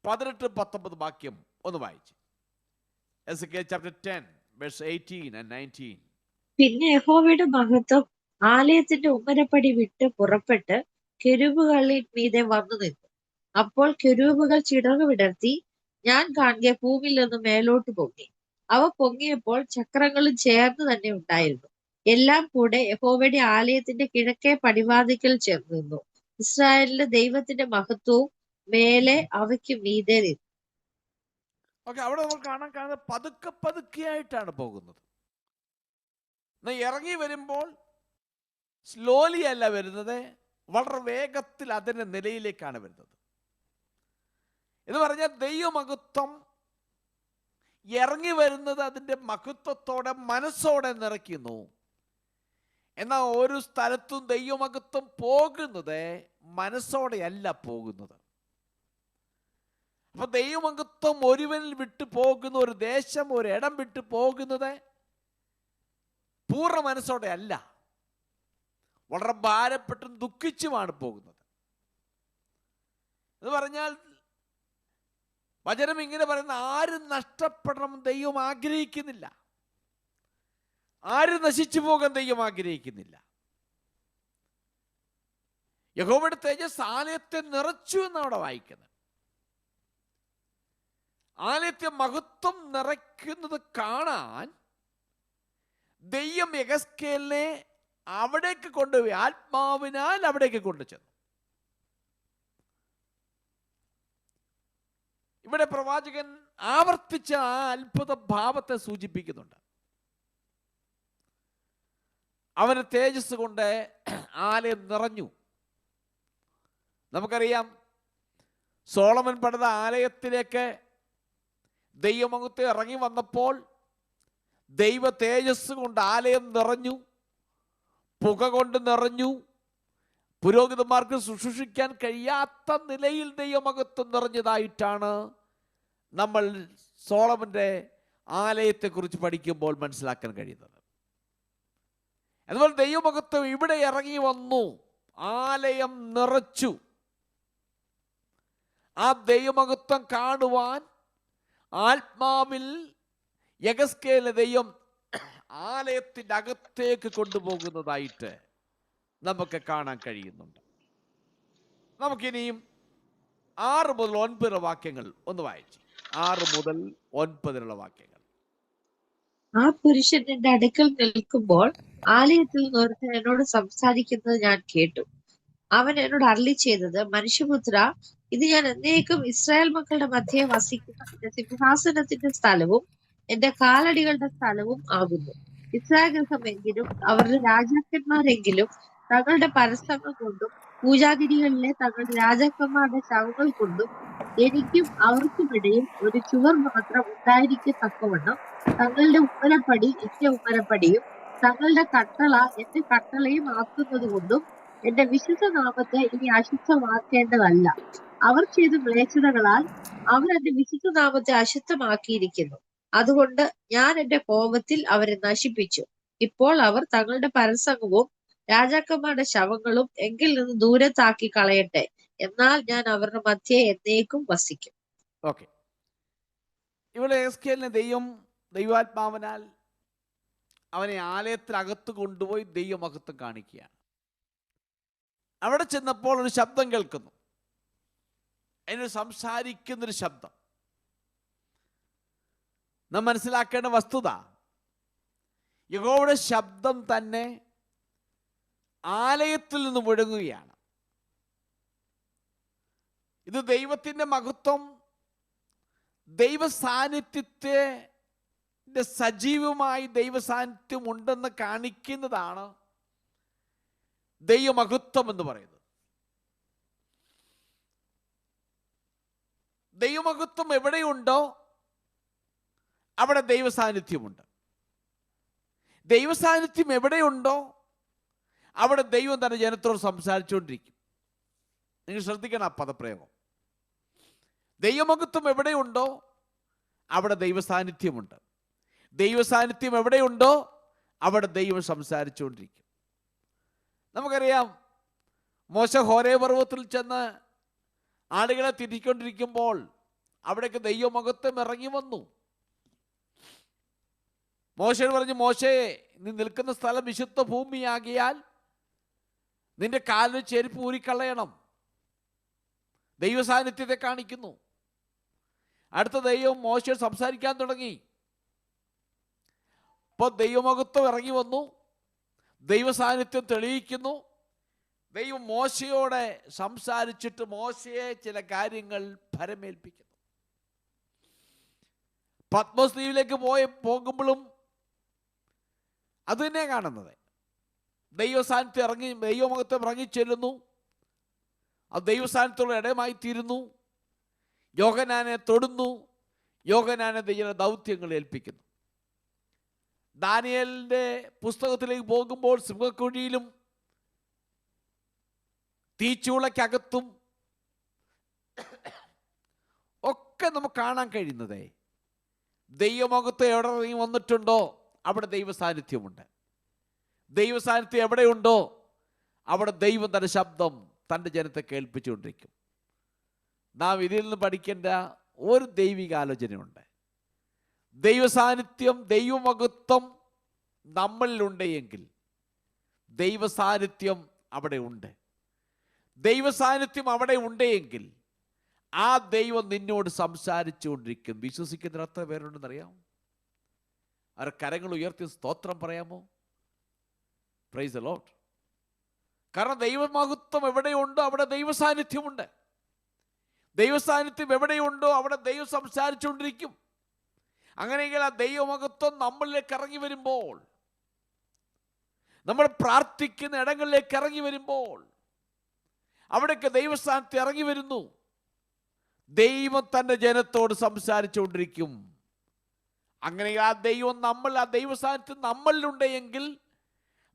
18-19 വാക്യം ഒന്ന് വായിച്ചു. എഹെസ്കേൽ ചാപ്റ്റർ 10 verse 18 and 19. പിന്നെ യഹോവയുടെ മഹത്വം ആലയത്തിന്റെ ഉമ്മരപ്പടി വിട്ട് പുറപ്പെട്ട് കെരൂബുകളിൻ മീതെ വന്നു നിന്നു. അപ്പോൾ കെരൂബുകൾ ചിറകു വിടർത്തി ഞാൻ കാണുക ഭൂമിയിൽ നിന്ന് മേലോട്ട് പൊങ്ങി. അവ പൊങ്ങിയപ്പോൾ ചക്രങ്ങളും ചേർന്ന് തന്നെ ഉണ്ടായിരുന്നു. എല്ലാം കൂടെ യഹോവയുടെ ആലയത്തിന്റെ കിഴക്കേ പടിവാതിക്കൽ ചേർന്ന് നിന്നു. ഇസ്രായേലിന്റെ ദൈവത്തിന്റെ മഹത്വവും മേലെ അവയ്ക്ക് മീതെ നിന്നു. ഓക്കെ, അവിടെ നമ്മൾ കാണുന്നത് പതുക്കെ പതുക്കെയായിട്ടാണ് പോകുന്നത്. ഇറങ്ങി വരുമ്പോൾ സ്ലോലി അല്ല വരുന്നത്, വളരെ വേഗത്തിൽ അതിൻ്റെ നിലയിലേക്കാണ് വരുന്നത്. എന്ന് പറഞ്ഞാൽ ദൈവമഹത്വം ഇറങ്ങി വരുന്നത് അതിൻ്റെ മഹത്വത്തോടെ മനസ്സോടെ നിറയ്ക്കുന്നു. എന്നാൽ ഒരു സ്ഥലത്തും ദൈവമഹത്വം പോകുന്നത് മനസ്സോടെയല്ല പോകുന്നത്. അപ്പൊ ദൈവമഹത്വം ഒരുവനിൽ വിട്ടു പോകുന്ന, ഒരു ദേശം ഒരു ഇടം വിട്ടു പോകുന്നത് പൂർണ്ണ മനസ്സോടെ അല്ല, വളരെ ഭാരപ്പെട്ടും ദുഃഖിച്ചുമാണ് പോകുന്നത്. എന്ന് പറഞ്ഞാൽ വചനം ഇങ്ങനെ പറയുന്ന, ആരും നഷ്ടപ്പെടണം ദൈവം ആഗ്രഹിക്കുന്നില്ല, ആരും നശിച്ചു പോകാൻ ദൈവം ആഗ്രഹിക്കുന്നില്ല. യഹോവയുടെ തേജസ് ആലയത്തെ നിറച്ചു എന്നാണ് അവിടെ വായിക്കുന്നത്. ആലയത്തെ മഹത്വം നിറയ്ക്കുന്നത് കാണാൻ ദൈവം യെഹെസ്കേലിനെ അവിടേക്ക് കൊണ്ടുപോയി, ആത്മാവിനാൽ അവിടേക്ക് കൊണ്ടുചെന്നു. ഇവിടെ പ്രവാചകൻ ആവർത്തിച്ച ആ അത്ഭുത ഭാവത്തെ സൂചിപ്പിക്കുന്നുണ്ട്. അവന് തേജസ് കൊണ്ട് ആലയം നിറഞ്ഞു. നമുക്കറിയാം, സോളമൻ പണിത ആലയത്തിലേക്ക് ദൈവമഹത്വം ഇറങ്ങി വന്നപ്പോൾ ദൈവ തേജസ് കൊണ്ട് ആലയം നിറഞ്ഞു, പുക കൊണ്ട് നിറഞ്ഞു. പുരോഹിതന്മാർക്ക് ശുശ്രൂഷിക്കാൻ കഴിയാത്ത നിലയിൽ ദൈവമഹത്വം നിറഞ്ഞതായിട്ടാണ് നമ്മൾ സോളമന്റെ ആലയത്തെക്കുറിച്ച് പഠിക്കുമ്പോൾ മനസ്സിലാക്കാൻ കഴിയുന്നത്. അതുപോലെ ദൈവമഹത്വം ഇവിടെ ഇറങ്ങി വന്നു, ആലയം നിറച്ചു. ആ ദൈവമഹത്വം കാണുവാൻ ആത്മാവിൽ യെഹെസ്കേലിനെ ദൈവം ആലയത്തിൻ്റെ അകത്തേക്ക് കൊണ്ടുപോകുന്നതായിട്ട് നമുക്ക് കാണാൻ കഴിയുന്നുണ്ട്. നമുക്കിനിയും 6 മുതൽ 9 വാക്യങ്ങൾ ഒന്ന് വായിച്ചു. 6 മുതൽ 9 വാക്യങ്ങൾ. ആ പുരുഷൻ എന്റെ അടുക്കൽ നിൽക്കുമ്പോൾ ആലയത്തിൽ നിന്ന് ഒരുത്തൻ എന്നോട് സംസാരിക്കുന്നത് ഞാൻ കേട്ടു. അവൻ എന്നോട് അരുളി ചെയ്തത്, മനുഷ്യപുത്ര, ഇത് ഞാൻ എന്നേക്കും ഇസ്രായേൽ മക്കളുടെ മധ്യേ വസിക്കുന്ന എന്റെ സിംഹാസനത്തിന്റെ സ്ഥലവും എന്റെ കാലടികളുടെ സ്ഥലവും ആകുന്നു. ഇസ്രായേൽ ഗൃഹമെങ്കിലും അവരുടെ രാജാക്കന്മാരെങ്കിലും തങ്ങളുടെ പരസ്പരം കൊണ്ടും പൂജാഗിരികളിലെ തങ്ങളുടെ രാജാക്കന്മാരുടെ ശവങ്ങൾ കൊണ്ടും എനിക്കും അവർക്കുമിടയിൽ ഒരു ചുവർ മാത്രം ഉണ്ടായിരിക്കത്തക്കവണ്ണം തങ്ങളുടെ ഉമ്മരപ്പടി എന്റെ ഉമ്മരപ്പടിയും തങ്ങളുടെ കട്ടള എന്റെ കട്ടളയും ആക്കുന്നത് കൊണ്ടും എന്റെ വിശുദ്ധ നാമത്തെ ഇനി അശുദ്ധമാക്കേണ്ടതല്ല. അവർ ചെയ്ത മ്ലേച്ഛതകളാൽ അവർ എന്റെ വിശുദ്ധ നാമത്തെ അശുദ്ധമാക്കിയിരിക്കുന്നു. അതുകൊണ്ട് ഞാൻ എന്റെ കോപത്തിൽ അവരെ നശിപ്പിച്ചു. ഇപ്പോൾ അവർ തങ്ങളുടെ പരസംഗവും രാജാക്കന്മാരുടെ ശവങ്ങളും എങ്കിൽ നിന്ന് ദൂരത്താക്കി കളയട്ടെ. എന്നാൽ ഞാൻ അവരുടെ മധ്യേ എന്നേക്കും വസിക്കും. ഓക്കെ, ഇവിടെ എസ്കേലിനെ ദൈവാത്മാവിനാൽ അവനെ ആലയത്തിനകത്ത് കൊണ്ടുപോയി ദൈവമഹത്വം കാണിക്കുകയാണ്. അവിടെ ചെന്നപ്പോൾ ഒരു ശബ്ദം കേൾക്കുന്നു. അതിനൊരു സംസാരിക്കുന്നൊരു ശബ്ദം. നാം മനസ്സിലാക്കേണ്ട വസ്തുത, യഹോവയുടെ ശബ്ദം തന്നെ ആലയത്തിൽ നിന്ന് മുഴങ്ങുകയാണ്. ഇത് ദൈവത്തിൻ്റെ മഹത്വം, ദൈവ സാന്നിധ്യത്തെ സജീവമായി ദൈവ സാന്നിധ്യം ഉണ്ടെന്ന് കാണിക്കുന്നതാണ് ദൈവമഹത്വം എന്ന് പറയുന്നത്. ദൈവമഹത്വം എവിടെയുണ്ടോ അവിടെ ദൈവ സാന്നിധ്യമുണ്ട്. ദൈവ സാന്നിധ്യം എവിടെയുണ്ടോ അവിടെ ദൈവം തന്റെ ജനത്തോട് സംസാരിച്ചുകൊണ്ടിരിക്കും. നിങ്ങൾ ശ്രദ്ധിക്കണം ആ പദപ്രയോഗം. ദൈവമഹത്വം എവിടെയുണ്ടോ അവിടെ ദൈവ സാന്നിധ്യമുണ്ട്. ദൈവ സാന്നിധ്യം എവിടെയുണ്ടോ അവിടെ ദൈവം സംസാരിച്ചുകൊണ്ടിരിക്കും. നമുക്കറിയാം, മോശ ഹോരേ പർവ്വതത്തിൽ ചെന്ന് ആടുകളെ തിരിക്കൊണ്ടിരിക്കുമ്പോൾ അവിടേക്ക് ദൈവമഹത്വം ഇറങ്ങി വന്നു. മോശയോട് പറഞ്ഞു, മോശേ, നീ നിൽക്കുന്ന സ്ഥലം വിശുദ്ധ ഭൂമിയാകിയാൽ നിന്റെ കാലിന് ചെരുപ്പ് ഊരിക്കളയണം. ദൈവ സാന്നിധ്യത്തെ കാണിക്കുന്നു. അടുത്ത ദൈവം മോശയോട് സംസാരിക്കാൻ തുടങ്ങി. അപ്പോൾ ദൈവമഹത്വം ഇറങ്ങി വന്നു, ദൈവ സാന്നിധ്യം തെളിയിക്കുന്നു. ദൈവം മോശയോടെ സംസാരിച്ചിട്ട് മോശയെ ചില കാര്യങ്ങൾ ഭരമേൽപ്പിക്കുന്നു. പത്മോസ് ദ്വീപിലേക്ക് പോകുമ്പോഴും അത് തന്നെ കാണുന്നത്. ദൈവ സാന്നിധ്യം ദൈവമഹത്വം ഇറങ്ങിച്ചെല്ലുന്നു. അത് ദൈവ സാന്നിധ്യത്തോട് ഇടമായി തീരുന്നു. യോഹന്നാനെ തൊടുന്നു. യോഹന്നാനെ ദൈവ ദൗത്യങ്ങൾ ഏൽപ്പിക്കുന്നു. ദാനിയേലിന്റെ പുസ്തകത്തിലേക്ക് പോകുമ്പോൾ സിംഹക്കുഴിയിലും തീച്ചൂളയ്ക്കകത്തും ഒക്കെ നമുക്ക് കാണാൻ കഴിയുന്നത് ദൈവമഹത്വം എവിടെ ഇറങ്ങി വന്നിട്ടുണ്ടോ അവിടെ ദൈവ സാന്നിധ്യമുണ്ട്. ദൈവ സാന്നിധ്യം എവിടെയുണ്ടോ അവിടെ ദൈവം തന്റെ ശബ്ദം തൻ്റെ ജനത്തെ കേൾപ്പിച്ചുകൊണ്ടിരിക്കും. നാം ഇതിൽ നിന്ന് പഠിക്കേണ്ട ഒരു ദൈവിക ആലോചനയുണ്ട്. ദൈവ സാന്നിധ്യം, ദൈവമഹത്വം നമ്മളിലുണ്ട് എങ്കിൽ ദൈവ സാന്നിധ്യം അവിടെ ഉണ്ട്. ദൈവ സാന്നിധ്യം അവിടെ ഉണ്ട് എങ്കിൽ ആ ദൈവം നിന്നോട് സംസാരിച്ചുകൊണ്ടിരിക്കും. വിശ്വസിക്കുന്ന എത്ര പേരുണ്ടെന്നറിയാം? അവർ കരങ്ങൾ ഉയർത്തി സ്തോത്രം പറയാമോ? Praise the Lord. കാരണം ദൈവമഹത്വം എവിടെയുണ്ടോ അവിടെ ദൈവ സാന്നിധ്യമുണ്ട്. ദൈവ സാന്നിധ്യം എവിടെയുണ്ടോ അവിടെ ദൈവം സംസാരിച്ചുകൊണ്ടിരിക്കും. അങ്ങനെയെങ്കിൽ ആ ദൈവമഹത്വം നമ്മളിലേക്ക് ഇറങ്ങി വരുമ്പോൾ, നമ്മൾ പ്രാർത്ഥിക്കുന്ന ഇടങ്ങളിലേക്ക് ഇറങ്ങി വരുമ്പോൾ, അവിടേക്ക് ദൈവസ്ഥാനത്ത് ഇറങ്ങി വരുന്നു. ദൈവം തൻ്റെ ജനത്തോട് സംസാരിച്ചുകൊണ്ടിരിക്കും. അങ്ങനെ ആ ദൈവം ആ ദൈവസ്ഥാനത്ത് നമ്മളിലുണ്ട് എങ്കിൽ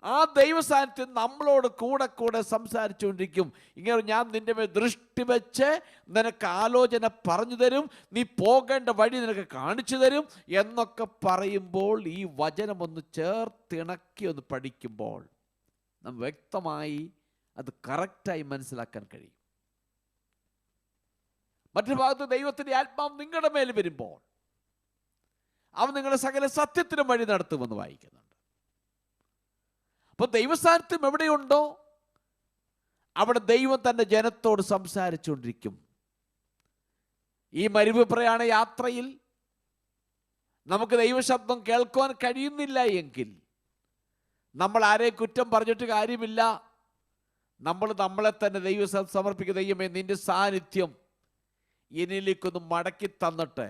ആ ദൈവസ്ഥാനത്ത് നമ്മളോട് കൂടെ കൂടെ സംസാരിച്ചുകൊണ്ടിരിക്കും. ഇങ്ങനെ ഞാൻ നിന്റെ മേൽ ദൃഷ്ടി വെച്ച് നിനക്ക് ആലോചന പറഞ്ഞു തരും, നീ പോകേണ്ട വഴി നിനക്ക് കാണിച്ചു തരും എന്നൊക്കെ പറയുമ്പോൾ ഈ വചനം ഒന്ന് ചേർത്തിണക്കി ഒന്ന് പഠിക്കുമ്പോൾ നാം വ്യക്തമായി അത് കറക്റ്റായി മനസ്സിലാക്കാൻ കഴിയും. മറ്റൊരു ഭാഗത്ത് ദൈവത്തിൻ്റെ ആത്മാവ് നിങ്ങളുടെ മേൽ വരുമ്പോൾ അവൻ നിങ്ങളെ സകല സത്യത്തിനും വഴി നടത്തുമെന്ന് വായിക്കുന്നുണ്ട്. അപ്പോൾ ദൈവസാന്നിധ്യം എവിടെയുണ്ടോ അവിടെ ദൈവം തൻ്റെ ജനത്തോട് സംസാരിച്ചുകൊണ്ടിരിക്കും. ഈ മരുഭൂപ്രയാണ യാത്രയിൽ നമുക്ക് ദൈവശബ്ദം കേൾക്കുവാൻ കഴിയുന്നില്ല എങ്കിൽ നമ്മൾ ആരെ കുറ്റം പറഞ്ഞിട്ട് കാര്യമില്ല. നമ്മൾ നമ്മളെ തന്നെ ദൈവം സമർപ്പിക്കുക. ദൈവമേ, നിന്റെ സാന്നിധ്യം എന്നിലേക്കൊന്ന് മടക്കി തന്നിട്ട്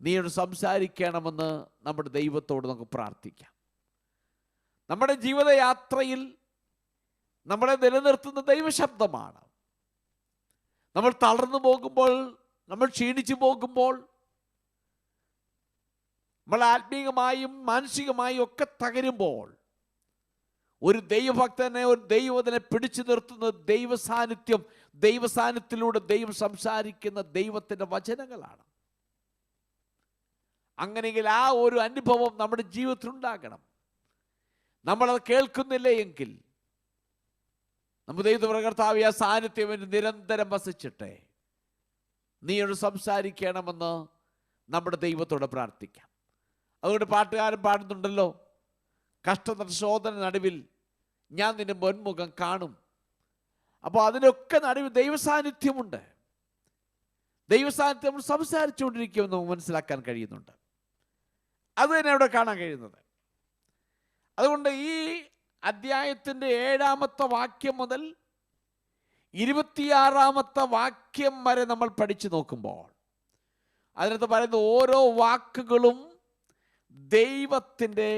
നീയോട് സംസാരിക്കണമെന്ന് നമ്മുടെ ദൈവത്തോട് നമുക്ക് പ്രാർത്ഥിക്കാം. നമ്മുടെ ജീവിതയാത്രയിൽ നമ്മളെ നിലനിർത്തുന്ന ദൈവശബ്ദമാണ്. നമ്മൾ തളർന്നു പോകുമ്പോൾ, നമ്മൾ ക്ഷീണിച്ചു പോകുമ്പോൾ, നമ്മൾ ആത്മീയമായും മാനസികമായും ഒക്കെ തകരുമ്പോൾ ഒരു ദൈവഭക്തനെ, ഒരു ദൈവത്തിനെ പിടിച്ചു നിർത്തുന്ന ദൈവസാന്നിധ്യം, ദൈവസാന്നിധ്യത്തിലൂടെ ദൈവം സംസാരിക്കുന്ന ദൈവത്തിൻ്റെ വചനങ്ങളാണ്. അങ്ങനെയെങ്കിൽ ആ ഒരു അനുഭവം നമ്മുടെ ജീവിതത്തിൽ ഉണ്ടാകണം. നമ്മളത് കേൾക്കുന്നില്ല എങ്കിൽ നമ്മൾ ദൈവത്തെ കർത്താവേ, ആ സാന്നിധ്യം നിരന്തരം വസിച്ചിട്ടെ നീയോട് സംസാരിക്കണമെന്ന് നമ്മുടെ ദൈവത്തോട് പ്രാർത്ഥിക്കാം. അതുകൊണ്ട് പാട്ടുകാരൻ പാടുന്നുണ്ടല്ലോ, കഷ്ടശോധന നടുവിൽ ഞാൻ നിന്റെ പൊന്മുഖം കാണും. അപ്പോൾ അതിനൊക്കെ നടുവിൽ ദൈവസാന്നിധ്യമുണ്ട്. ദൈവസാന്നിധ്യം നമ്മൾ സംസാരിച്ചുകൊണ്ടിരിക്കുമെന്ന് നമുക്ക് മനസ്സിലാക്കാൻ കഴിയുന്നുണ്ട്. അത് തന്നെ അവിടെ കാണാൻ കഴിയുന്നത്. അതുകൊണ്ട് ഈ അധ്യായത്തിൻ്റെ 7-ാമത്തെ വാക്യം മുതൽ 26-ാമത്തെ വാക്യം വരെ നമ്മൾ പഠിച്ചു നോക്കുമ്പോൾ അതിനകത്ത് പറയുന്ന ഓരോ വാക്കുകളും ദൈവത്തിൻ്റെ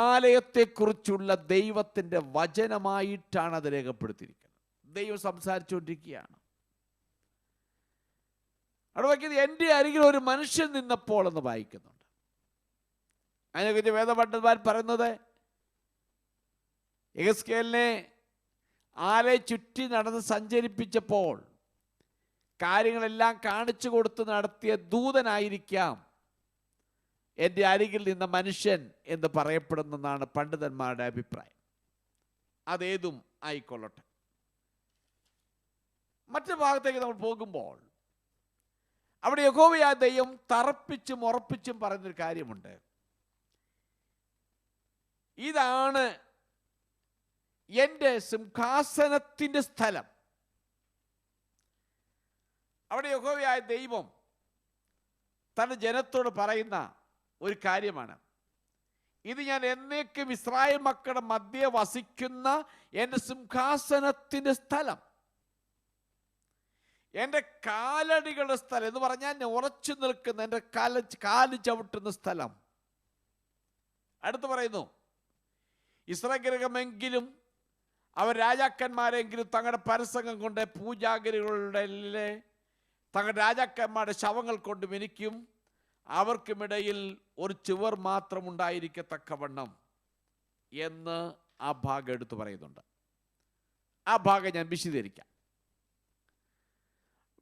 ആലയത്തെക്കുറിച്ചുള്ള ദൈവത്തിൻ്റെ വചനമായിട്ടാണ് അത് രേഖപ്പെടുത്തിയിരിക്കുന്നത്. ദൈവം സംസാരിച്ചുകൊണ്ടിരിക്കുകയാണ്. അവിടെ വായിക്കുന്നത് എൻ്റെ അരികിൽ ഒരു മനുഷ്യൻ നിന്നപ്പോൾ എന്ന് വായിക്കുന്നുണ്ട്. അതിനെക്കുറിച്ച് വേദപണ്ഡിതന്മാർ പറയുന്നത് യെഹെസ്കേലിനെ ആലയം ചുറ്റി നടന്ന് സഞ്ചരിപ്പിച്ചപ്പോൾ കാര്യങ്ങളെല്ലാം കാണിച്ചു കൊടുത്ത് നടത്തിയ ദൂതനായിരിക്കാം എൻ്റെ അരികിൽ നിന്ന മനുഷ്യൻ എന്ന് പറയപ്പെടുന്നെന്നാണ് പണ്ഡിതന്മാരുടെ അഭിപ്രായം. അതേതും ആയിക്കൊള്ളട്ടെ. മറ്റു ഭാഗത്തേക്ക് നമ്മൾ പോകുമ്പോൾ അവിടെ യഹോവയായ ദൈവം തറപ്പിച്ചും ഉറപ്പിച്ചും പറയുന്നൊരു കാര്യമുണ്ട്. ഇതാണ് എൻ്റെ സിംഹാസനത്തിൻ്റെ സ്ഥലം. അവിടെ യഹോവയായ ദൈവം തൻ്റെ ജനത്തോട് പറയുന്ന ഒരു കാര്യമാണ്, ഇത് ഞാൻ എന്നേക്കും ഇസ്രായേൽ മക്കളുടെ മധ്യേ വസിക്കുന്ന എൻ്റെ സിംഹാസനത്തിൻ്റെ സ്ഥലം, എൻ്റെ കാലടികളുടെ സ്ഥലം എന്ന് പറഞ്ഞാൽ ഞാൻ ഉറച്ചു നിൽക്കുന്ന എൻ്റെ കാല് ചവിട്ടുന്ന സ്ഥലം. അടുത്ത് പറയുന്നു, ഇസ്രായേൽമെങ്കിലും അവർ രാജാക്കന്മാരെങ്കിലും തങ്ങളുടെ പരസംഗം കൊണ്ട് പൂജാഗിരികളുടെ തങ്ങളുടെ രാജാക്കന്മാരുടെ ശവങ്ങൾ കൊണ്ട് മിനിക്കും, അവർക്കുമിടയിൽ ഒരു ചുവർ മാത്രം ഉണ്ടായിരിക്കത്തക്കവണ്ണം എന്ന് ആ ഭാഗം എടുത്തു പറയുന്നുണ്ട്. ആ ഭാഗം ഞാൻ വിശദീകരിക്കാം.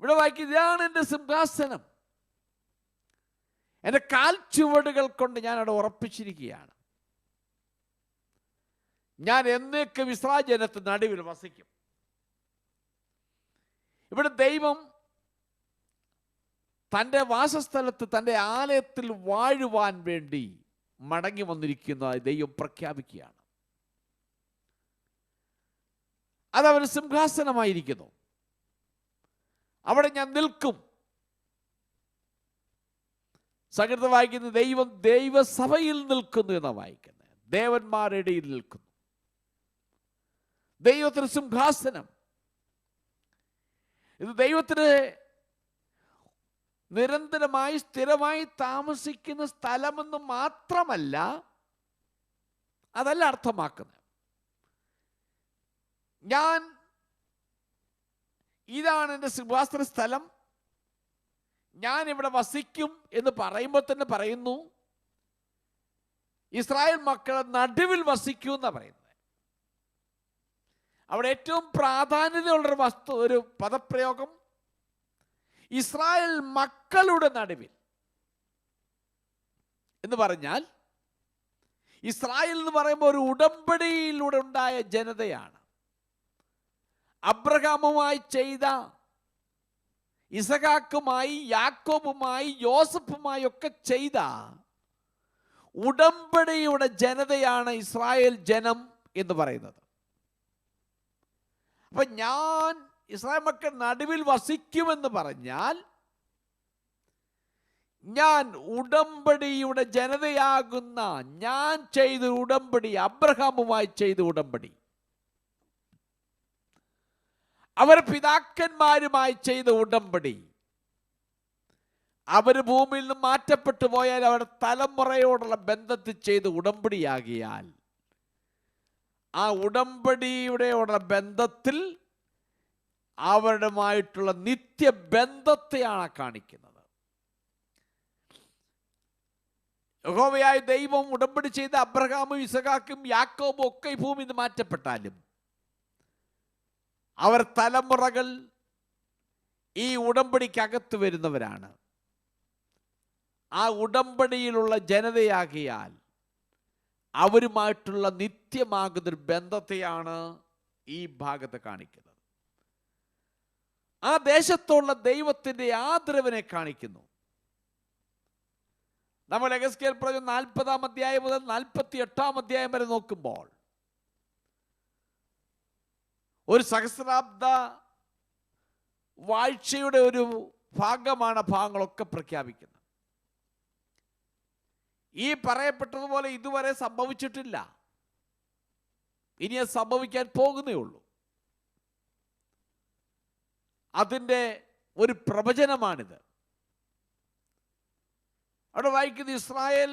ഇവിടെ വായിക്കുക, ഇതാണ് എൻ്റെ സിംഹാസനം, എൻ്റെ കാൽ ചുവടുകൾ കൊണ്ട് ഞാൻ അവിടെ ഉറപ്പിച്ചിരിക്കുകയാണ്, ഞാൻ എന്നേക്കും ഇസ്രായേൽ ജനത്തിന് നടുവിൽ വസിക്കും. ഇവിടെ ദൈവം തൻ്റെ വാസസ്ഥലത്ത് തൻ്റെ ആലയത്തിൽ വാഴുവാൻ വേണ്ടി മടങ്ങി വന്നിരിക്കുന്നതായി ദൈവം പ്രഖ്യാപിക്കുകയാണ്. അതവന് സിംഹാസനമായിരിക്കുന്നു. അവിടെ ഞാൻ നിൽക്കും. സങ്കീർത്തനം വായിക്കുന്നത് ദൈവം ദൈവസഭയിൽ നിൽക്കുന്നു എന്നാണ് വായിക്കുന്നത്. ദേവന്മാരുടെ ഇടയിൽ നിൽക്കുന്നു. ദൈവത്തിന് സിംഹാസനം. ഇത് ദൈവത്തിന് നിരന്തരമായി സ്ഥിരമായി താമസിക്കുന്ന സ്ഥലമെന്ന് മാത്രമല്ല, അതല്ല അർത്ഥമാക്കുന്നത്. ഇതാണ് എൻ്റെ സിംഹാസന സ്ഥലം, ഞാൻ ഇവിടെ വസിക്കും എന്ന് പറയുമ്പോൾ തന്നെ പറയുന്നു ഇസ്രായേൽ മക്കളെ നടുവിൽ വസിക്കൂ എന്നാണ് പറയുന്നത്. അവിടെ ഏറ്റവും പ്രാധാന്യതയുള്ളൊരു ഒരു പദപ്രയോഗം ഇസ്രായേൽ മക്കളുടെ നടുവിൽ എന്ന് പറഞ്ഞാൽ, ഇസ്രായേൽ എന്ന് പറയുമ്പോൾ ഒരു ഉടമ്പടിയിലൂടെ ഉണ്ടായ ജനതയാണ്. അബ്രഹാമുമായി ചെയ്ത, ഇസഹാക്കുമായി, യാക്കോബുമായി, യോസഫുമായി ഒക്കെ ചെയ്ത ഉടമ്പടിയുടെ ജനതയാണ് ഇസ്രായേൽ ജനം എന്ന് പറയുന്നത്. അപ്പൊ ഞാൻ ഇസ്രായേൽ മക്കൾ നടുവിൽ വസിക്കുമെന്ന് പറഞ്ഞാൽ, ഞാൻ ഉടമ്പടിയുടെ ജനതയാകുന്ന ഞാൻ ചെയ്ത ഉടമ്പടി, അബ്രഹാമുമായി ചെയ്ത ഉടമ്പടി, അവർ പിതാക്കന്മാരുമായി ചെയ്ത ഉടമ്പടി, അവർ ഭൂമിയിൽ നിന്ന് മാറ്റപ്പെട്ടു പോയാൽ അവരുടെ തലമുറയോടുള്ള ബന്ധത്തിൽ ചെയ്ത ഉടമ്പടിയാകിയാൽ ആ ഉടമ്പടിയുടെ ബന്ധത്തിൽ അവരുമായിട്ടുള്ള നിത്യബന്ധത്തെയാണ് കാണിക്കുന്നത്. യഹോവയായ ദൈവം ഉടമ്പടി ചെയ്ത അബ്രഹാമും ഇസഹാക്കും യാക്കോബും ഒക്കെ ഈ ഭൂമിയിൽ നിന്ന് മാറ്റപ്പെട്ടാലും അവർ തലമുറകൾ ഈ ഉടമ്പടിക്കകത്ത് വരുന്നവരാണ്. ആ ഉടമ്പടിയിലുള്ള ജനതയാകിയാൽ അവരുമായിട്ടുള്ള നിത്യമാകുന്നൊരു ബന്ധത്തെയാണ് ഈ ഭാഗത്ത് കാണിക്കുന്നത്. ആ ദേശത്തുള്ള ദൈവത്തിൻ്റെ ആദരവിനെ കാണിക്കുന്നു. നമ്മൾ എഹെസ്കേൽ പ്രവചനം 40-ാം അധ്യായം മുതൽ 48-ാം അധ്യായം വരെ നോക്കുമ്പോൾ ഒരു സഹസ്രാബ്ദ വാഴ്ചയുടെ ഒരു ഭാഗമാണ് ഭാഗങ്ങളൊക്കെ പ്രഖ്യാപിക്കുന്നത്. ഈ പറയപ്പെട്ടതുപോലെ ഇതുവരെ സംഭവിച്ചിട്ടില്ല, ഇനി അത് സംഭവിക്കാൻ പോകുന്നേ ഉള്ളൂ. അതിൻ്റെ ഒരു പ്രവചനമാണിത്. അവിടെ വായിക്കുന്നത്, ഇസ്രായേൽ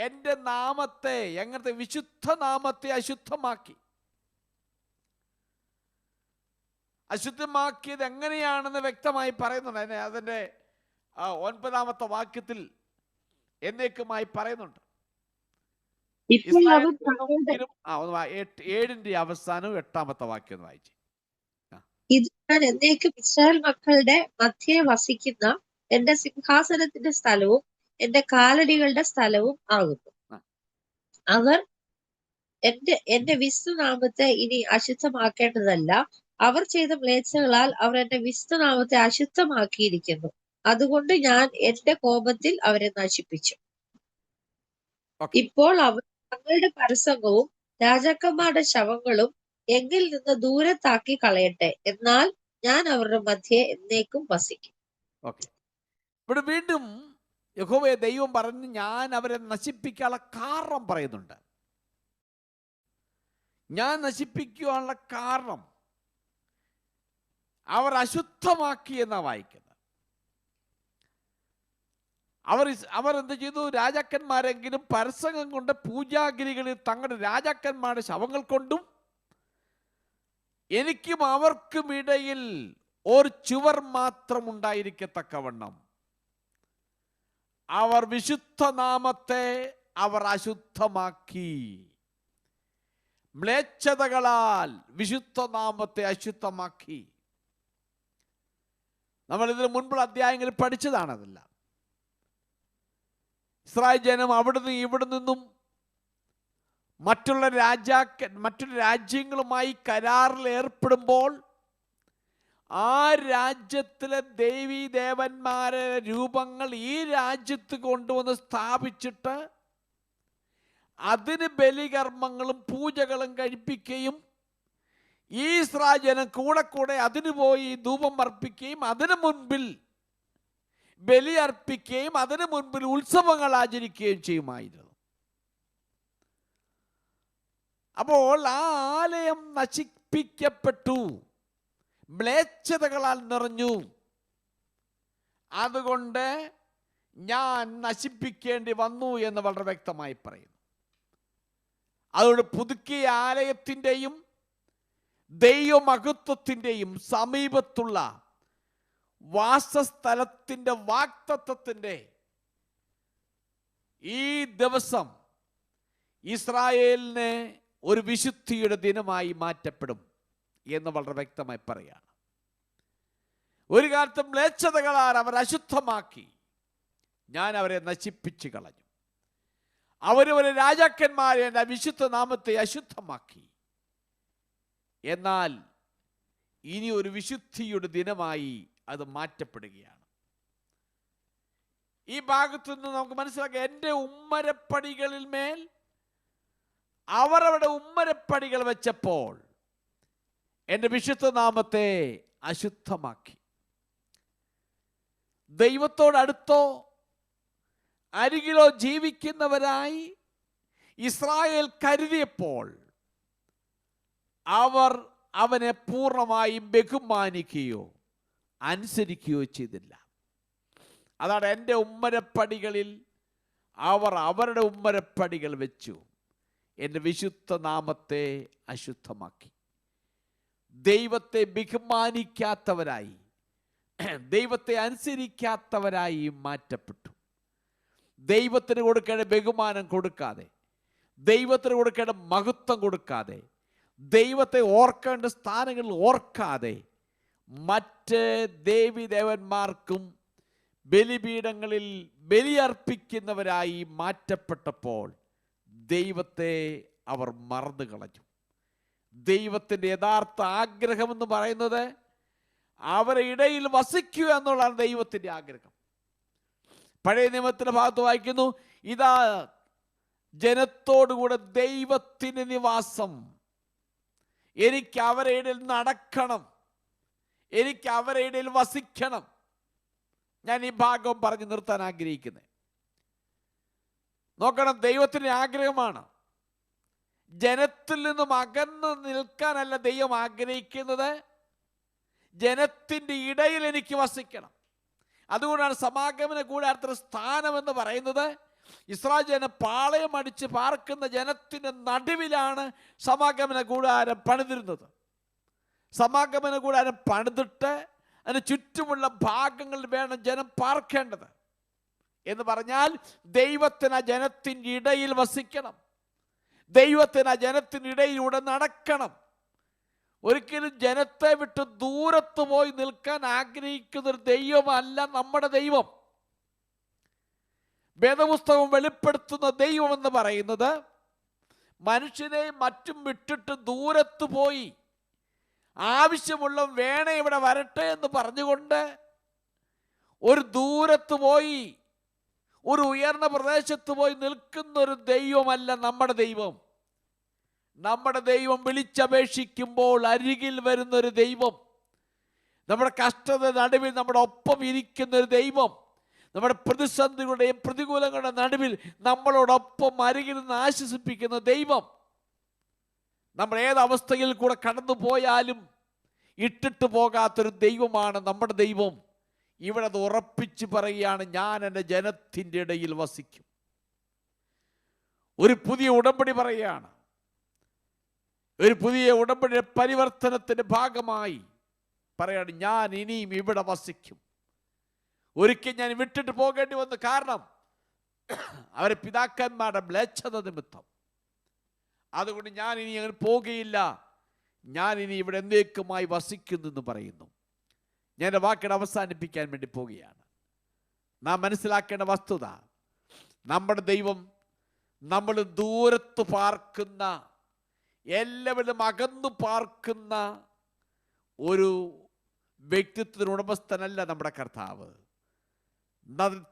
എൻ്റെ നാമത്തെ, എങ്ങനത്തെ വിശുദ്ധ നാമത്തെ അശുദ്ധമാക്കി. അശുദ്ധമാക്കിയത് എങ്ങനെയാണെന്ന് വ്യക്തമായി പറയുന്നുണ്ട്. അതിൻ്റെ 9-ാമത്തെ വാക്യത്തിൽ എന്നേക്കുമായി പറയുന്നുണ്ട്. 7-ന്റെ അവസാനവും 8-ാമത്തെ വാക്യം ഒന്ന് വായിച്ചു. ഇത് ഞാൻ എന്നേക്കും ഇസ്രായേൽ മക്കളുടെ മധ്യേ വസിക്കുന്ന എന്റെ സിംഹാസനത്തിന്റെ സ്ഥലവും എന്റെ കാലടികളുടെ സ്ഥലവും ആകുന്നു. അവർ എന്റെ വിശുദ്ധനാമത്തെ ഇനി അശുദ്ധമാക്കേണ്ടതല്ല. അവർ ചെയ്ത മ്ലേച്ഛകളാൽ അവർ എന്റെ വിശുദ്ധനാമത്തെ അശുദ്ധമാക്കിയിരിക്കുന്നു. അതുകൊണ്ട് ഞാൻ എന്റെ കോപത്തിൽ അവരെ നശിപ്പിച്ചു. ഇപ്പോൾ അവർ തങ്ങളുടെ പരസംഗവും രാജാക്കന്മാരുടെ ശവങ്ങളും എങ്കിൽ നിന്ന് ദൂരത്താക്കി കളയട്ടെ. എന്നാൽ ഞാൻ അവരുടെ മധ്യേ എന്നേക്കും വസിക്കും. ഇവിടെ വീണ്ടും യഹോവയെ ദൈവം പറഞ്ഞ് ഞാൻ അവരെ നശിപ്പിക്കാനുള്ള കാരണം പറയുന്നുണ്ട്. ഞാൻ നശിപ്പിക്കുവാനുള്ള കാരണം അവർ അശുദ്ധമാക്കി എന്നാണ് വായിക്കുന്നത്. അവർ എന്ത് ചെയ്തു? രാജാക്കന്മാരെങ്കിലും പരസംഗം കൊണ്ട് പൂജാഗിരികളിൽ തങ്ങളുടെ രാജാക്കന്മാരുടെ ശവങ്ങൾ കൊണ്ടും എനിക്കും അവർക്കും ഇടയിൽ ഒരു ചുവർ മാത്രം ഉണ്ടായിരിക്കത്തക്കവണ്ണം അവർ വിശുദ്ധ നാമത്തെ അവർ അശുദ്ധമാക്കി. മ്ലേച്ഛതകളാൽ വിശുദ്ധ നാമത്തെ അശുദ്ധമാക്കി. നമ്മൾ ഇതിന് മുൻപുള്ള അധ്യായങ്ങളിൽ പഠിച്ചതാണതെല്ലാം. ഇസ്രായേൽ ജനം അവിടുന്ന് ഇവിടെ നിന്നും മറ്റുള്ള രാജ്യങ്ങളുമായി കരാറിൽ ഏർപ്പെടുമ്പോൾ ആ രാജ്യത്തിലെ ദേവീ ദേവന്മാരെ രൂപങ്ങൾ ഈ രാജ്യത്ത് കൊണ്ടുവന്ന് സ്ഥാപിച്ചിട്ട് അതിന് ബലികർമ്മങ്ങളും പൂജകളും കഴിപ്പിക്കുകയും ഈ ഇസ്രായേൽ ജനം കൂടെ അതിന് പോയി ധൂപം അർപ്പിക്കുകയും അതിനു മുൻപിൽ ബലി അർപ്പിക്കുകയും അതിനു മുൻപിൽ ഉത്സവങ്ങൾ ആചരിക്കുകയും ചെയ്യുമായിരുന്നു. അപ്പോൾ ആ ആലയം നശിപ്പിക്കപ്പെട്ടു, മ്ലേച്ഛതകളാൽ നിറഞ്ഞു. അതുകൊണ്ട് ഞാൻ നശിപ്പിക്കേണ്ടി വന്നു എന്ന് വളരെ വ്യക്തമായി പറയുന്നു. അതുകൊണ്ട് പുതുക്കിയ ആലയത്തിൻ്റെയും ദൈവമഹത്വത്തിൻ്റെയും സമീപത്തുള്ള വാസസ്ഥലത്തിൻ്റെ വാഗ്ദത്തത്തിൻ്റെ ഈ ദിവസം ഇസ്രായേലിനെ ഒരു വിശുദ്ധിയുടെ ദിനമായി മാറ്റപ്പെടും എന്ന് വളരെ വ്യക്തമായി പറയുകയാണ്. ഒരു കാലത്ത് മ്ലേച്ഛതകളാൽ അവർ അശുദ്ധമാക്കി, ഞാൻ അവരെ നശിപ്പിച്ചു കളഞ്ഞു. അവരവരെ രാജാക്കന്മാരെ എൻ്റെ വിശുദ്ധ നാമത്തെ അശുദ്ധമാക്കി. എന്നാൽ ഇനി ഒരു വിശുദ്ധിയുടെ ദിനമായി അത് മാറ്റപ്പെടുകയാണ്. ഈ ഭാഗത്തു നിന്ന് നമുക്ക് മനസ്സിലാക്കാം, എൻ്റെ ഉമ്മരപ്പടികളിൽ മേൽ അവരവരുടെ ഉമ്മരപ്പടികൾ വെച്ചപ്പോൾ എൻ്റെ വിശുദ്ധ നാമത്തെ അശുദ്ധമാക്കി. ദൈവത്തോടടുത്തോ അരികിലോ ജീവിക്കുന്നവരായി ഇസ്രായേൽ കരുതിയപ്പോൾ അവർ അവനെ പൂർണ്ണമായും ബഹുമാനിക്കുകയോ അനുസരിക്കുകയോ ചെയ്തില്ല. അതാണ് എൻ്റെ ഉമ്മരപ്പടികളിൽ അവർ അവരുടെ ഉമ്മരപ്പടികൾ വെച്ചു എൻ്റെ വിശുദ്ധ നാമത്തെ അശുദ്ധമാക്കി. ദൈവത്തെ ബഹുമാനിക്കാത്തവരായി, ദൈവത്തെ അനുസരിക്കാത്തവരായി മാറ്റപ്പെട്ടു. ദൈവത്തിന് കൊടുക്കേണ്ട ബഹുമാനം കൊടുക്കാതെ, ദൈവത്തിന് കൊടുക്കേണ്ട മഹത്വം കൊടുക്കാതെ, ദൈവത്തെ ഓർക്കേണ്ട സ്ഥാനങ്ങളിൽ ഓർക്കാതെ മറ്റ് ദേവീദേവന്മാർക്കും ബലിപീഠങ്ങളിൽ ബലിയർപ്പിക്കുന്നവരായി മാറ്റപ്പെട്ടപ്പോൾ ദൈവത്തെ അവർ മറന്നു കളഞ്ഞു. ദൈവത്തിൻ്റെ യഥാർത്ഥ ആഗ്രഹമെന്ന് പറയുന്നത് അവരുടെ ഇടയിൽ വസിക്കുക എന്നുള്ളതാണ് ദൈവത്തിൻ്റെ ആഗ്രഹം. പഴയ നിയമത്തിൻ്റെ ഭാഗത്ത് വായിക്കുന്നു, ഇതാ ജനത്തോടുകൂടെ ദൈവത്തിൻ്റെ നിവാസം, എനിക്ക് അവരുടെ ഇടയിൽ നടക്കണം, എനിക്ക് അവരുടെ ഇടയിൽ വസിക്കണം. ഞാൻ ഈ ഭാഗം പറഞ്ഞു നിർത്താൻ ആഗ്രഹിക്കുന്നത്. നോക്കണം, ദൈവത്തിൻ്റെ ആഗ്രഹമാണ്. ജനത്തിൽ നിന്നും അകന്ന് നിൽക്കാനല്ല ദൈവം ആഗ്രഹിക്കുന്നത്, ജനത്തിൻ്റെ ഇടയിൽ എനിക്ക് വസിക്കണം. അതുകൊണ്ടാണ് സമാഗമന കൂടാരത്തിൻ്റെ സ്ഥാനം എന്ന് പറയുന്നത്. ഇസ്രായേൽ ജനം പാളയം അടിച്ച് പാർക്കുന്ന ജനത്തിൻ്റെ നടുവിലാണ് സമാഗമന കൂടാരം പണിതിരുന്നത്. സമാഗമന കൂടാരം പണിതിട്ട് അതിന് ചുറ്റുമുള്ള ഭാഗങ്ങളിൽ വേണം ജനം പാർക്കേണ്ടത്. എന്ന് പറഞ്ഞാൽ ദൈവത്തിന് ആ ജനത്തിൻ്റെ ഇടയിൽ വസിക്കണം, ദൈവത്തിന് ആ ജനത്തിൻ്റെ ഇടയിലൂടെ നടക്കണം. ഒരിക്കലും ജനത്തെ വിട്ട് ദൂരത്ത് പോയി നിൽക്കാൻ ആഗ്രഹിക്കുന്നൊരു ദൈവമല്ല നമ്മുടെ ദൈവം. വേദപുസ്തകം വെളിപ്പെടുത്തുന്ന ദൈവം എന്ന് പറയുന്നത് മനുഷ്യനെ മറ്റും വിട്ടിട്ട് ദൂരത്ത് പോയി ആവശ്യമുള്ള വേണ ഇവിടെ വരട്ടെ എന്ന് പറഞ്ഞുകൊണ്ട് ഒരു ദൂരത്ത് പോയി ഒരു ഉയർന്ന പ്രദേശത്ത് പോയി നിൽക്കുന്ന ഒരു ദൈവമല്ല നമ്മുടെ ദൈവം. നമ്മുടെ ദൈവം വിളിച്ചപേക്ഷിക്കുമ്പോൾ അരികിൽ വരുന്നൊരു ദൈവം, നമ്മുടെ കഷ്ടത നടുവിൽ നമ്മുടെ ഒപ്പം ഇരിക്കുന്നൊരു ദൈവം, നമ്മുടെ പ്രതിസന്ധികളുടെയും പ്രതികൂലങ്ങളുടെ നടുവിൽ നമ്മളോടൊപ്പം അരികിൽ നിന്ന് ആശ്വസിപ്പിക്കുന്ന ദൈവം. നമ്മൾ ഏതവസ്ഥയിൽ കൂടെ കടന്നു പോയാലും ഇട്ടിട്ട് പോകാത്തൊരു ദൈവമാണ് നമ്മുടെ ദൈവം. ഇവിടെ അത് ഉറപ്പിച്ച് പറയുകയാണ്, ഞാൻ എൻ്റെ ജനത്തിൻ്റെ ഇടയിൽ വസിക്കും. ഒരു പുതിയ ഉടമ്പടി പറയുകയാണ്. ഒരു പുതിയ ഉടമ്പടിയുടെ പരിവർത്തനത്തിൻ്റെ ഭാഗമായി പറയാണ്, ഞാൻ ഇനിയും ഇവിടെ വസിക്കും. ഒരിക്കൽ ഞാൻ വിട്ടിട്ട് പോകേണ്ടി വന്നു, കാരണം അവരെ പിതാക്കന്മാരുടെ മ്ലേച്ഛത നിമിത്തം. അതുകൊണ്ട് ഞാൻ ഇനി അങ്ങനെ പോകുകയില്ല, ഞാൻ ഇനി ഇവിടെ എന്നേക്കുമായി വസിക്കുന്നു എന്ന് പറയുന്നു. ഞാൻ എൻ്റെ വാക്കിനെ അവസാനിപ്പിക്കാൻ വേണ്ടി പോവുകയാണ്. നാം മനസ്സിലാക്കേണ്ട വസ്തുത, നമ്മുടെ ദൈവം നമ്മൾ ദൂരത്ത് പാർക്കുന്ന, എല്ലാവരും അകന്നു പാർക്കുന്ന ഒരു വ്യക്തിത്വത്തിന് ഉടമസ്ഥനല്ല നമ്മുടെ കർത്താവ്.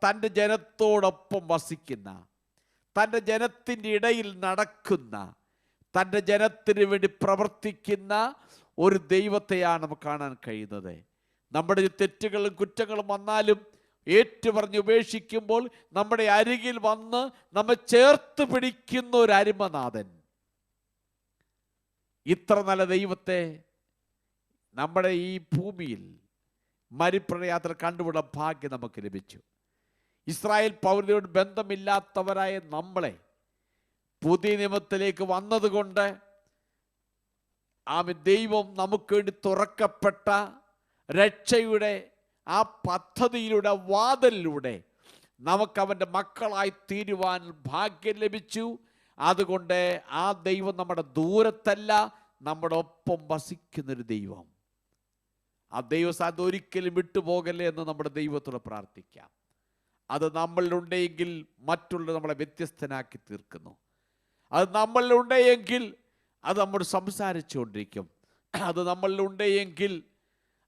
തൻ്റെ ജനത്തോടൊപ്പം വസിക്കുന്ന, തൻ്റെ ജനത്തിൻ്റെ ഇടയിൽ നടക്കുന്ന, തൻ്റെ ജനത്തിന് വേണ്ടി പ്രവർത്തിക്കുന്ന ഒരു ദൈവത്തെയാണ് നമുക്ക് കാണാൻ കഴിയുന്നത്. നമ്മുടെ തെറ്റുകളും കുറ്റങ്ങളും വന്നാലും ഏറ്റുപറഞ്ഞ് ഉപേക്ഷിക്കുമ്പോൾ നമ്മുടെ അരികിൽ വന്ന് നമ്മെ ചേർത്ത് പിടിക്കുന്ന ഒരു അരുമനാഥൻ. ഇത്ര നല്ല ദൈവത്തെ നമ്മുടെ ഈ ഭൂമിയിൽ മരുപ്രയാത്ര കണ്ടുപിടാൻ ഭാഗ്യം നമുക്ക് ലഭിച്ചു. ഇസ്രായേൽ പൗരതയോട് ബന്ധമില്ലാത്തവരായ നമ്മളെ പുതിയ നിയമത്തിലേക്ക് വന്നതുകൊണ്ട് ദൈവം നമുക്ക് വേണ്ടി തുറക്കപ്പെട്ട രക്ഷയുടെ ആ പദ്ധതിയിലൂടെ, വാതിലിലൂടെ നമുക്ക് അവൻ്റെ മക്കളായി തീരുവാൻ ഭാഗ്യം ലഭിച്ചു. അതുകൊണ്ട് ആ ദൈവം നമ്മുടെ ദൂരത്തല്ല, നമ്മുടെ ഒപ്പം വസിക്കുന്നൊരു ദൈവം. ആ ദൈവസാധ്യത ഒരിക്കലും വിട്ടുപോകല്ലേ എന്ന് നമ്മുടെ ദൈവത്തോട് പ്രാർത്ഥിക്കാം. അത് നമ്മളിലുണ്ടെങ്കിൽ മറ്റുള്ളവർ നമ്മളെ വ്യത്യസ്തനാക്കി തീർക്കുന്നു. അത് നമ്മളിലുണ്ടെങ്കിൽ അത് നമ്മോട് സംസാരിച്ചുകൊണ്ടിരിക്കും. അത് നമ്മളിലുണ്ടെങ്കിൽ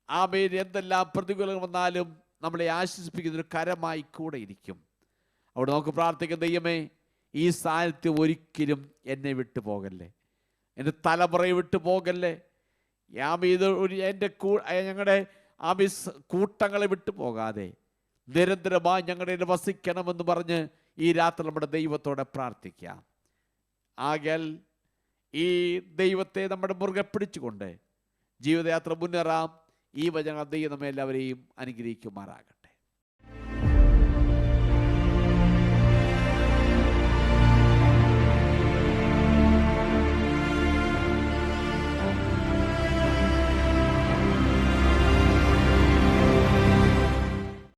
ആമേൻ, എന്തെല്ലാം പ്രതികൂലങ്ങൾ വന്നാലും നമ്മളെ ആശ്വസിപ്പിക്കുന്നൊരു കരമായി കൂടെ ഇരിക്കും. അവിടെ നമുക്ക് പ്രാർത്ഥിക്കാം, ദൈവമേ, ഈ സാന്നിധ്യം ഒരിക്കലും എന്നെ വിട്ടു പോകല്ലേ, എൻ്റെ തലമുറയെ വിട്ടു പോകല്ലേ. ഇത് എൻ്റെ ഞങ്ങളുടെ കൂട്ടങ്ങളെ വിട്ടു പോകാതെ നിരന്തരമായി ഞങ്ങളുടെ വസിക്കണമെന്ന് പറഞ്ഞ് ഈ രാത്രി നമ്മുടെ ദൈവത്തോടെ പ്രാർത്ഥിക്കാം. ആകയാൽ ഈ ദൈവത്തെ നമ്മുടെ മുറുകെ പിടിച്ചുകൊണ്ട് ജീവിതയാത്ര മുന്നേറാം. ഈ വചനം ദൈവം നമ്മെ എല്ലാവരെയും അനുഗ്രഹിക്കുമാറാകട്ടെ.